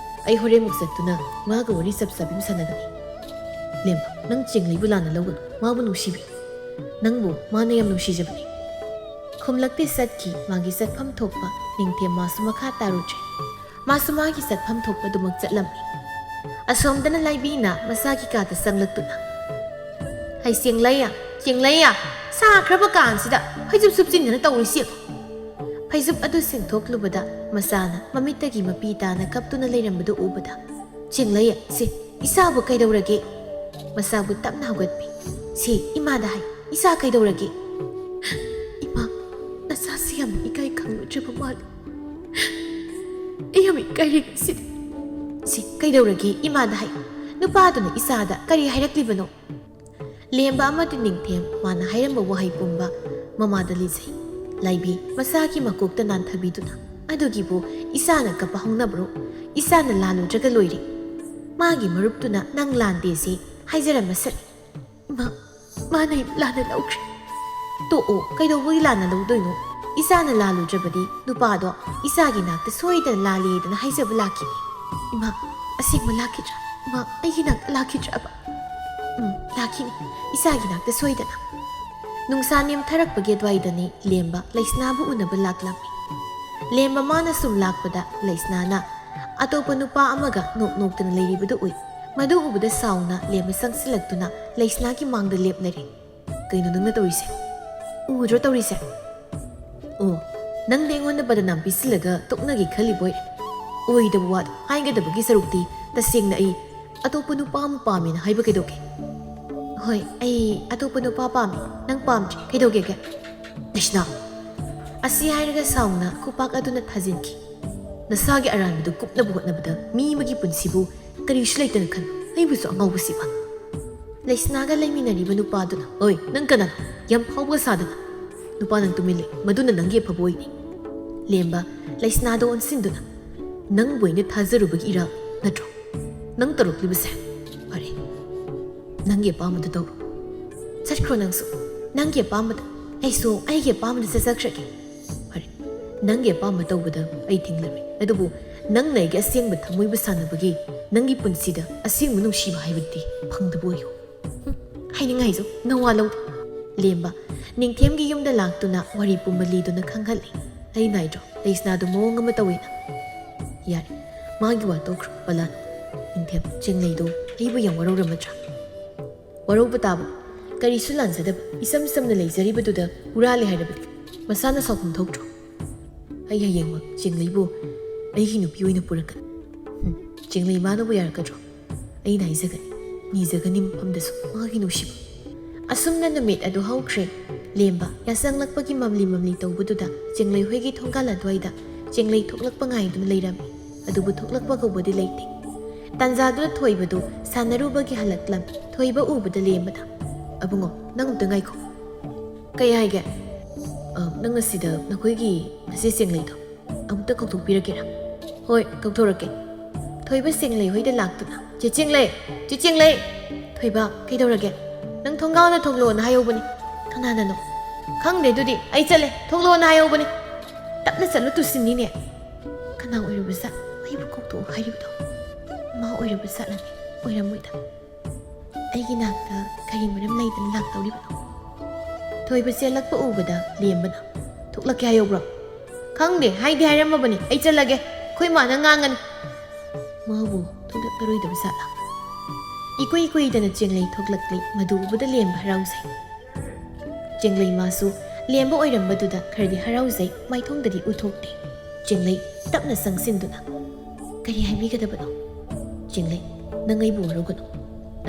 ꯑꯩ ꯍꯣꯔꯦꯟꯃꯨꯛ ꯆꯠꯇꯨꯅ ꯃꯥꯒ ꯋꯥꯔꯤ ꯆꯞ ꯆꯥꯕꯤ ꯁꯥꯟꯅꯒꯅꯤ ꯂꯦꯝꯕ ꯅꯪ ꯆꯦꯡꯂꯩꯕꯨ ꯂꯥꯟꯅ ꯂꯧꯒꯅꯨ ꯃꯥꯕꯨ ꯅꯨꯡꯁꯤꯕꯤ ꯅꯪꯕꯨ ꯃꯥꯅ ꯌꯥꯝ ꯅꯨꯡꯁꯤꯖꯕꯅꯤ ꯈꯨꯝꯂꯛꯇꯦ ꯆꯠꯈꯤ ꯃꯥꯒꯤ ꯆꯠꯐꯝ ꯊꯣꯛꯄ ꯅꯤꯡꯊꯦꯝ ꯃꯥꯁꯨ ꯃꯈꯥ ꯇꯥꯔꯨꯗ꯭ꯔꯦ ꯃꯥꯁꯨ ꯃꯥꯒꯤ ꯆꯠꯐꯝ ꯊꯣꯛꯄꯗꯨꯃꯛ ꯆꯠꯂꯝꯃꯤ ꯑꯁꯣꯝꯗꯅ ꯂꯥꯏꯕꯤꯅ ꯃꯁꯥꯒꯤ ꯀꯥꯗ ꯆꯪꯂꯛꯇꯨꯅ ꯍꯩ ꯆꯦꯡꯂꯩꯌꯥ ꯁꯥꯈ꯭ꯔꯕ ꯀꯥꯟꯁꯤꯗ ꯐꯩꯖꯨꯞ ꯁꯨꯞꯆꯤꯟꯗꯅ ꯇꯧꯔꯤꯁꯤ ꯐꯩꯖꯨꯞ ꯑꯗꯨ ꯁꯤꯡꯊꯣꯛꯂꯨꯕꯗ ꯃꯆꯥꯅ ꯃꯃꯤꯠꯇꯒꯤ ꯃꯄꯤ ꯇꯥꯅ ꯀꯞꯇꯨꯅ ꯂꯩꯔꯝꯕꯗꯨ ꯎꯕꯗ ꯆꯦꯡꯂꯩꯌꯥ ꯁꯤ ꯏꯁꯥꯕꯨ ꯀꯩꯗꯧꯔꯒꯦ ꯃꯆꯥꯕꯨ ꯇꯞꯅ ꯍꯧꯒꯠꯄꯤ ꯁꯤ ꯏꯃꯥꯗ ꯍꯥꯏ ꯏꯁꯥ ꯀꯩꯗꯧꯔꯒꯦ ꯏꯃꯥ ꯅꯆꯥꯁꯤ ꯌꯥꯝꯅ ꯏꯀꯥꯏ ꯈꯪꯂꯨꯗ꯭ꯔꯕ ꯃꯥꯜꯂꯤ ꯑꯩ ꯌꯥꯝ ꯏꯀꯥꯏꯔꯦ ꯉꯁꯤꯗꯤ ꯁꯤ ꯀꯩꯗꯧꯔꯒꯦ ꯏꯃꯥꯗ ꯍꯥꯏ ꯅꯨꯄꯥꯗꯨꯅ ꯏꯆꯥꯗ ꯀꯔꯤ ꯍꯥꯏꯔꯛꯂꯤꯕꯅꯣ ꯂꯦꯝꯕ ꯑꯃꯗꯤ ꯅꯤꯡꯊꯦꯝ ꯃꯥꯅ ꯍꯥꯏꯔꯝꯕ ꯋꯥꯍꯩ ꯄꯨꯝꯕ ꯃꯃꯥꯗ ꯂꯤꯖꯩ ꯂꯥꯏꯕꯤ ꯃꯁꯥꯒꯤ ꯃꯀꯣꯛꯇ ꯅꯥꯟꯊꯕꯤꯗꯨꯅ ꯑꯗꯨꯒꯤꯕꯨ ꯏꯆꯥꯅ ꯀꯞꯄ ꯍꯧꯅꯕ꯭ꯔꯣ ꯏꯆꯥꯅ ꯂꯥꯜꯂꯨꯗ꯭ꯔꯒ ꯂꯣꯏꯔꯦ ꯃꯥꯒꯤ ꯃꯔꯨꯞꯇꯨꯅ ꯅꯪ ꯂꯥꯟꯗꯦꯁꯤ ꯍꯥꯏꯖꯔꯝꯃꯁꯅꯤ ꯃꯥꯅ ꯂꯥꯟꯅ ꯂꯧꯈ꯭ꯔꯦ ꯇꯣꯛꯑꯣ ꯀꯩꯗꯧꯕꯒꯤ ꯂꯥꯟꯅ ꯂꯧꯗꯣꯏꯅꯣ ꯏꯆꯥꯅ ꯂꯥꯜꯂꯨꯗ꯭ꯔꯕꯗꯤ ꯅꯨꯄꯥꯗꯣ ꯏꯆꯥꯒꯤ ꯅꯥꯛꯇ ꯁꯣꯏꯗꯅ ꯂꯥꯜꯂꯦꯗꯅ ꯍꯥꯏꯖꯕ ꯂꯥꯛꯈꯤꯅꯤ ꯏꯃꯥ ꯑꯁꯦꯡꯕ ꯂꯥꯛꯈꯤꯗ꯭ꯔꯥ ꯏꯃꯥ ꯑꯩꯒꯤ ꯅꯥꯛꯇ ꯂꯥꯛꯈꯤꯗ꯭ꯔꯕ ꯂꯥꯛꯈꯤꯅꯤ ꯏꯆꯥꯒꯤ ꯅꯥꯛꯇ ꯁꯣꯏꯗꯅ ꯅꯨꯡꯁꯥ ꯅꯦꯝꯊꯔꯛꯄꯒꯤ ꯑꯗꯨꯋꯥꯏꯗꯅꯤ ꯂꯦꯝꯕ ꯂꯩꯁꯅꯥꯕꯨ ꯎꯅꯕ ꯂꯥꯛꯂꯝꯃꯤ ꯂꯦꯝꯕ ꯃꯥꯅ ꯁꯨꯝ ꯂꯥꯛꯄꯗ ꯂꯩꯁꯅꯥꯅ ꯑꯇꯣꯞꯄ ꯅꯨꯄꯥ ꯑꯃꯒ ꯅꯣꯛ ꯅꯣꯛꯇꯅ ꯂꯩꯔꯤꯕꯗꯨ ꯎꯏ ꯃꯗꯨ ꯎꯕꯗ ꯁꯥꯎꯅ ꯂꯦꯝꯕ ꯆꯪꯁꯤꯜꯂꯛꯇꯨꯅ ꯂꯩꯁꯅꯥꯒꯤ ꯃꯥꯡꯗ ꯂꯦꯞꯂꯔꯦ ꯀꯩꯅꯣ ꯅꯪꯅ ꯇꯧꯔꯤꯁꯦ ꯎꯗ꯭ꯔꯣ ꯇꯧꯔꯤꯁꯦ ꯑꯣ ꯅꯪꯗꯤ ꯑꯩꯉꯣꯟꯗ ꯕꯗꯅꯥꯝ ꯄꯤꯁꯤꯜꯂꯒ ꯇꯣꯛꯅꯒꯦ ꯈꯜꯂꯤꯕꯣꯏꯔꯦ ꯑꯣꯏꯗꯕ ꯋꯥꯗꯣ ꯍꯥꯏꯒꯗꯕꯒꯤ ꯁꯔꯨꯛꯇꯤ ꯇꯁꯦꯡꯅ ꯑꯩ ꯑꯇꯣꯞꯄ ꯅꯨꯄꯥ ꯑꯃ ꯄꯥꯝꯃꯦꯅ ꯍꯥꯏꯕ ꯀꯩꯗꯧꯒꯦ ꯍꯣꯏ ꯑꯩ ꯑꯇꯣꯞꯄ ꯅꯨꯄꯥ ꯄꯥꯝꯃꯤ ꯅꯪ ꯄꯥꯝꯗ꯭ꯔꯤ ꯀꯩꯗꯧꯒꯦꯒꯦ ꯂꯩꯁꯅꯥ ꯑꯁꯤ ꯍꯥꯏꯔꯒ ꯁꯥꯎꯅ ꯈꯨꯄꯥꯛ ꯑꯗꯨꯅ ꯊꯥꯖꯤꯟꯈꯤ ꯅꯁꯥꯒꯤ ꯑꯔꯥꯟꯕꯗꯨ ꯀꯨꯞꯅꯕ ꯍꯣꯠꯅꯕꯗ ꯃꯤ ꯑꯃꯒꯤ ꯄꯨꯟꯁꯤꯕꯨ ꯀꯔꯤꯁꯨ ꯂꯩꯇꯅ ꯈꯟꯕ ꯑꯩꯕꯨꯁꯨ ꯑꯉꯥꯎꯕꯁꯤꯕ ꯂꯩꯁꯅꯥꯒ ꯂꯩꯃꯤꯟꯅꯔꯤꯕ ꯅꯨꯄꯥꯗꯨꯅ ꯍꯣꯏ ꯅꯪ ꯀꯅꯥꯅꯣ ꯌꯥꯝ ꯐꯥꯎꯕ ꯁꯥꯗꯅ ꯅꯨꯄꯥ ꯅꯪ ꯇꯨꯃꯤꯟ ꯂꯩ ꯃꯗꯨꯅ ꯅꯪꯒꯤ ꯑꯐꯕ ꯑꯣꯏꯅꯤ ꯂꯦꯝꯕ ꯂꯩꯁꯅꯥꯗ ꯑꯣꯟꯁꯤꯟꯗꯨꯅ ꯅꯪꯕꯨ ꯑꯩꯅ ꯊꯥꯖꯔꯨꯕꯒꯤ ꯏꯔꯥꯜ ꯅꯠꯇ꯭ꯔꯣ ꯅꯪ ꯇꯧꯔꯛꯂꯤꯕꯁꯦ ꯐꯔꯦ ꯅꯪꯒꯤ ꯑꯄꯥꯝꯕꯗ ꯇꯧꯔꯣ ꯆꯠꯈ꯭ꯔꯣ ꯅꯪꯁꯨ ꯅꯪꯒꯤ ꯑꯄꯥꯝꯕꯗ ꯑꯩꯁꯨ ꯑꯩꯒꯤ ꯑꯄꯥꯝꯕꯗ ꯆꯠꯆꯈ꯭ꯔꯒꯦ ꯐꯔꯦ ꯅꯪꯒꯤ ꯑꯄꯥꯝꯕ ꯇꯧꯕꯗ ꯑꯩ ꯊꯤꯡꯂꯔꯣꯏ ꯑꯗꯨꯕꯨ ꯅꯪꯅ ꯑꯩꯒꯤ ꯑꯁꯦꯡꯕ ꯊꯃꯣꯏꯕꯨ ꯁꯥꯟꯅꯕꯒꯤ ꯅꯪꯒꯤ ꯄꯨꯟꯁꯤꯗ ꯑꯁꯦꯡꯕ ꯅꯨꯡꯁꯤꯕ ꯍꯥꯏꯕꯗꯤ ꯐꯪꯗꯕ ꯑꯣꯏꯌꯨ ꯍꯥꯏꯅꯤꯡꯉꯥꯏꯁꯨ ꯅꯋꯥ ꯂꯧꯗꯦ ꯂꯦꯝꯕ ꯅꯤꯡꯊꯦꯝꯒꯤ ꯌꯨꯝꯗ ꯂꯥꯛꯇꯨꯅ ꯋꯥꯔꯤ ꯄꯨꯝꯕ ꯂꯤꯗꯨꯅ ꯈꯪꯍꯜꯂꯤ ꯑꯩ ꯅꯥꯏꯗ꯭ꯔꯣ ꯂꯩꯁꯅꯥꯗꯨ ꯃꯑꯣꯡ ꯑꯃ ꯇꯧꯋꯦꯅ ꯌꯥꯔꯦ ꯃꯥꯒꯤ ꯋꯥ ꯇꯣꯛꯈ꯭ꯔꯣ ꯄꯂꯥꯟ ꯅꯤꯡꯊꯦꯝ ꯆꯤꯡꯂꯩꯗꯣ ꯑꯩꯕꯨ ꯌꯥꯝ ꯋꯥꯔꯧꯔꯝꯃꯗ꯭ꯔꯥ ꯋꯥꯔꯧꯕ ꯇꯥꯕ ꯀꯔꯤꯁꯨ ꯂꯥꯟꯖꯗꯕ ꯏꯁꯝ ꯁꯝꯅ ꯂꯩꯖꯔꯤꯕꯗꯨꯗ ꯍꯨꯔꯥꯜꯂꯦ ꯍꯥꯏꯔꯕꯗꯤ ꯃꯁꯥꯅ ꯁꯥꯎꯐꯝ ꯊꯣꯛꯇ꯭ꯔꯣ ꯑꯩ ꯍꯌꯦꯡꯃꯛ ꯆꯤꯡꯂꯩꯕꯨ ꯑꯩꯒꯤ ꯅꯨꯄꯤ ꯑꯣꯏꯅ ꯄꯨꯔꯛꯀꯅꯤ ꯆꯤꯡꯂꯩ ꯃꯥꯅꯕꯨ ꯌꯥꯔꯛꯀꯗ꯭ꯔꯣ ꯑꯩꯅ ꯍꯥꯏꯖꯒꯅꯤ ꯅꯤꯖꯒꯅꯤ ꯃꯐꯝꯗꯁꯨ ꯃꯥꯒꯤ ꯅꯨꯡꯁꯤꯕ ꯑꯁꯨꯝꯅ ꯅꯨꯃꯤꯠ ꯑꯗꯨ ꯍꯧꯈ꯭ꯔꯦ ꯂꯦꯝꯕ ꯌꯥꯆꯪꯂꯛꯄꯒꯤ ꯃꯝꯂꯤ ꯃꯝꯂꯤ ꯇꯧꯕꯗꯨꯗ ꯆꯤꯡꯂꯩ ꯍꯣꯏꯒꯤ ꯊꯣꯡꯒꯥꯜ ꯑꯗꯨꯋꯥꯏꯗ ꯆꯤꯡꯂꯩ ꯊꯣꯛꯂꯛꯄ ꯉꯥꯏꯗꯨꯅ ꯂꯩꯔꯝꯃꯤ ꯑꯗꯨꯕꯨ ꯊꯣꯛꯂꯛꯄ ꯀꯧꯕꯗꯤ ꯂꯩꯇꯦ ꯇꯟꯖꯥꯗꯨꯗ ꯊꯣꯏꯕꯗꯨ ꯁꯥꯟꯅꯔꯨꯕꯒꯤ ꯍꯜꯂꯛꯂꯝ ꯊꯣꯏꯕ ꯎꯕꯗ ꯂꯦꯝꯕꯗ ꯑꯕꯨꯡꯉꯣ ꯅꯪ ꯑꯝꯇ ꯉꯥꯏꯈꯣ ꯀꯩ ꯍꯥꯏꯒꯦ ꯅꯪ ꯑꯁꯤꯗ ꯅꯈꯣꯏꯒꯤ ꯃꯁꯤ ꯆꯤꯡꯂꯩꯗꯣ ꯑꯃꯨꯛꯇ ꯀꯧꯊꯣꯛꯄꯤꯔꯒꯦꯔꯥ ꯍꯣꯏ ꯀꯧꯊꯣꯔꯛꯀꯦ ꯊꯣꯏꯕ ꯆꯤꯡꯂꯩ ꯍꯣꯏꯗ ꯂꯥꯛꯇꯨꯅ ꯆꯦ ꯆꯤꯡꯂꯩ ꯊꯣꯏꯕ ꯀꯩꯗꯧꯔꯒꯦ ꯅꯪ ꯊꯣꯡꯒꯥꯜꯗ ꯊꯣꯛꯂꯣꯅ ꯍꯥꯏꯍꯧꯕꯅꯤ ꯀꯅꯥꯅꯅꯣ ꯈꯪꯗꯦ ꯑꯗꯨꯗꯤ ꯑꯩ ꯆꯠꯂꯦ ꯊꯣꯛꯂꯣꯅ ꯍꯥꯏꯍꯧꯕꯅꯤ ꯇꯞꯅ ꯆꯠꯂꯨ ꯇꯨꯁꯤꯟꯅꯤꯅꯦ ꯀꯅꯥ ꯑꯣꯏꯔꯕ ꯖꯥꯠ ꯑꯩꯕꯨ ꯀꯧꯊꯣꯛꯎ ꯍꯥꯏꯔꯤꯕꯗꯣ ꯃꯥ ꯑꯣꯏꯔꯕ ꯖꯥꯠꯂꯅꯤ ꯑꯣꯏꯔꯝꯃꯣꯏꯗ ꯑꯩꯒꯤ ꯅꯥꯛꯇ ꯀꯔꯤ ꯃꯔꯝ ꯂꯩꯗꯅ ꯂꯥꯛꯇꯧꯔꯤꯕꯅꯣ ꯊꯣꯏꯕ ꯆꯦꯜꯂꯛꯄ ꯎꯕꯗ ꯂꯦꯝꯕꯅ ꯊꯣꯛꯂꯛꯀꯦ ꯍꯥꯏꯍꯧꯕ꯭ꯔꯣ ꯈꯪꯗꯦ ꯍꯥꯏꯗꯤ ꯍꯥꯏꯔꯝꯃꯕꯅꯤ ꯑꯩ ꯆꯠꯂꯒꯦ ꯑꯩꯈꯣꯏ ꯃꯥꯅ ꯉꯥꯡꯒꯅꯤ ꯃꯥꯕꯨ ꯊꯣꯛꯂꯛꯂꯔꯣꯏꯗꯕ ꯖꯥꯠꯂꯥ ꯏꯀꯨꯏ ꯀꯨꯏꯗꯅ ꯆꯤꯡꯂꯩ ꯊꯣꯛꯂꯛꯂꯤ ꯃꯗꯨ ꯎꯕꯗ ꯂꯦꯝꯕ ꯍꯔꯥꯎꯖꯩ ꯆꯤꯡꯂꯩ ꯃꯥꯁꯨ ꯂꯦꯝꯕ ꯑꯣꯏꯔꯝꯕꯗꯨꯗ ꯈꯔꯗꯤ ꯍꯔꯥꯎꯖꯩ ꯃꯥꯏꯊꯣꯡꯗꯗꯤ ꯎꯊꯣꯛꯇꯦ ꯆꯤꯡꯂꯩ ꯇꯞꯅ ꯆꯪꯁꯤꯟꯗꯨꯅ ꯀꯔꯤ ꯍꯥꯏꯕꯤꯒꯗꯕꯅꯣ ꯆꯤꯡꯂꯩ ꯅꯪ ꯑꯩꯕꯨ ꯋꯥꯔꯧꯒꯅꯨ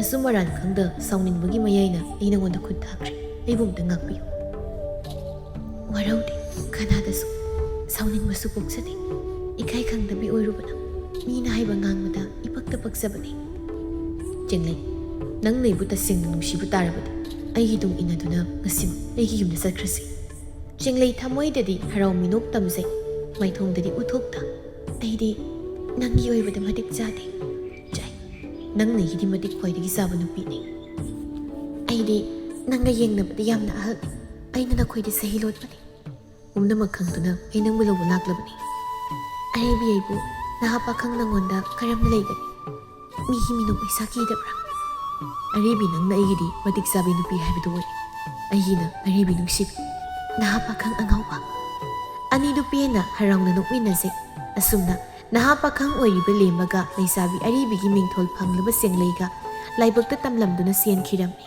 ꯑꯁꯨꯝ ꯑꯔꯥꯟ ꯈꯪꯗ ꯁꯥꯎꯅꯤꯡꯕꯒꯤ ꯃꯌꯥꯏꯅ ꯑꯩ ꯅꯉꯣꯟꯗ ꯈꯨꯠ ꯊꯥꯈ꯭ꯔꯦ ꯑꯩꯕꯨ ꯑꯝꯇ ꯉꯥꯛꯄꯤꯌꯨ ꯋꯥꯔꯧꯗꯦ ꯀꯅꯥꯗꯁꯨ ꯁꯥꯎꯅꯤꯡꯕꯁꯨ ꯄꯣꯛꯆꯗꯦ ꯏꯀꯥꯏ ꯈꯪꯗꯕꯤ ꯑꯣꯏꯔꯨꯕꯅ ꯃꯤꯅ ꯍꯥꯏꯕ ꯉꯥꯡꯕꯗ ꯏꯄꯛꯇ ꯄꯛꯆꯕꯅꯤ ꯆꯤꯡꯂꯩ ꯅꯪꯅ ꯑꯩꯕꯨ ꯇꯁꯦꯡꯅ ꯅꯨꯡꯁꯤꯕ ꯇꯥꯔꯕꯗꯤ ꯑꯩꯒꯤ ꯇꯨꯡ ꯏꯟꯅꯗꯨꯅ ꯉꯁꯤꯃꯛ ꯑꯩꯒꯤ ꯌꯨꯝꯗ ꯆꯠꯈ꯭ꯔꯁꯤ ꯆꯤꯡꯂꯩ ꯊꯃꯣꯏꯗꯗꯤ ꯍꯔꯥꯎ ꯃꯤꯅꯣꯛ ꯇꯝꯖꯩ ꯃꯥꯏꯊꯣꯡꯗꯗꯤ ꯎꯊꯣꯛꯇ ꯑꯩꯗꯤ ꯅꯪꯒꯤ ꯑꯣꯏꯕꯗ ꯃꯇꯤꯛ ꯆꯥꯗꯦ ꯆꯥꯏ ꯅꯪꯅ ꯑꯩꯒꯤꯗꯤ ꯃꯇꯤꯛ ꯈ꯭ꯋꯥꯏꯗꯒꯤ ꯆꯥꯕ ꯅꯨꯄꯤꯅꯤ ꯑꯩꯗꯤ ꯅꯪꯒ ꯌꯦꯡꯅꯕꯗ ꯌꯥꯝꯅ ꯑꯍꯜꯅꯤ ꯑꯩꯅ ꯅꯈꯣꯏꯗꯤ ꯆꯍꯤ ꯂꯣꯠꯄꯅꯤ ꯄꯨꯝꯅꯃꯛ ꯈꯪꯗꯨꯅ ꯑꯩ ꯅꯪꯕꯨ ꯂꯧꯕ ꯂꯥꯛꯂꯕꯅꯤ ꯑꯔꯩꯕꯤ ꯑꯩꯕꯨ ꯅꯍꯥ ꯄꯥꯈꯪ ꯅꯪꯉꯣꯟꯗ ꯀꯔꯝꯅ ꯂꯩꯒꯅꯤ ꯃꯤꯒꯤ ꯃꯤꯅꯣꯛ ꯃꯩꯁꯥ ꯀꯤꯗꯕ꯭ꯔꯥ ꯑꯔꯩꯕꯤ ꯅꯪꯅ ꯑꯩꯒꯤꯗꯤ ꯃꯇꯤꯛ ꯆꯥꯕꯤ ꯅꯨꯄꯤ ꯍꯥꯏꯕꯗꯨ ꯑꯣꯏ ꯑꯩꯒꯤꯅ ꯑꯔꯩꯕꯤ ꯅꯨꯡꯁꯤꯕꯤ ꯅꯍꯥ ꯄꯥꯈꯪ ꯑꯉꯥꯎꯕ ꯑꯅꯤꯗꯨ ꯄꯦꯟꯅ ꯍꯔꯥꯎꯅ ꯅꯣꯛꯃꯤꯟꯅꯖꯩ ꯑꯁꯨꯝꯅ ꯅꯍꯥ ꯄꯥꯈꯪ ꯑꯣꯏꯔꯤꯕ ꯂꯦꯝꯕꯒ ꯂꯩꯁꯥꯕꯤ ꯑꯔꯤꯕꯤꯒꯤ ꯃꯤꯡꯊꯣꯜ ꯐꯪꯂꯕ ꯆꯤꯡꯂꯩꯒ ꯂꯥꯏꯕꯛꯇ ꯇꯝꯂꯝꯗꯨꯅ ꯆꯦꯟꯈꯤꯔꯝꯃꯤ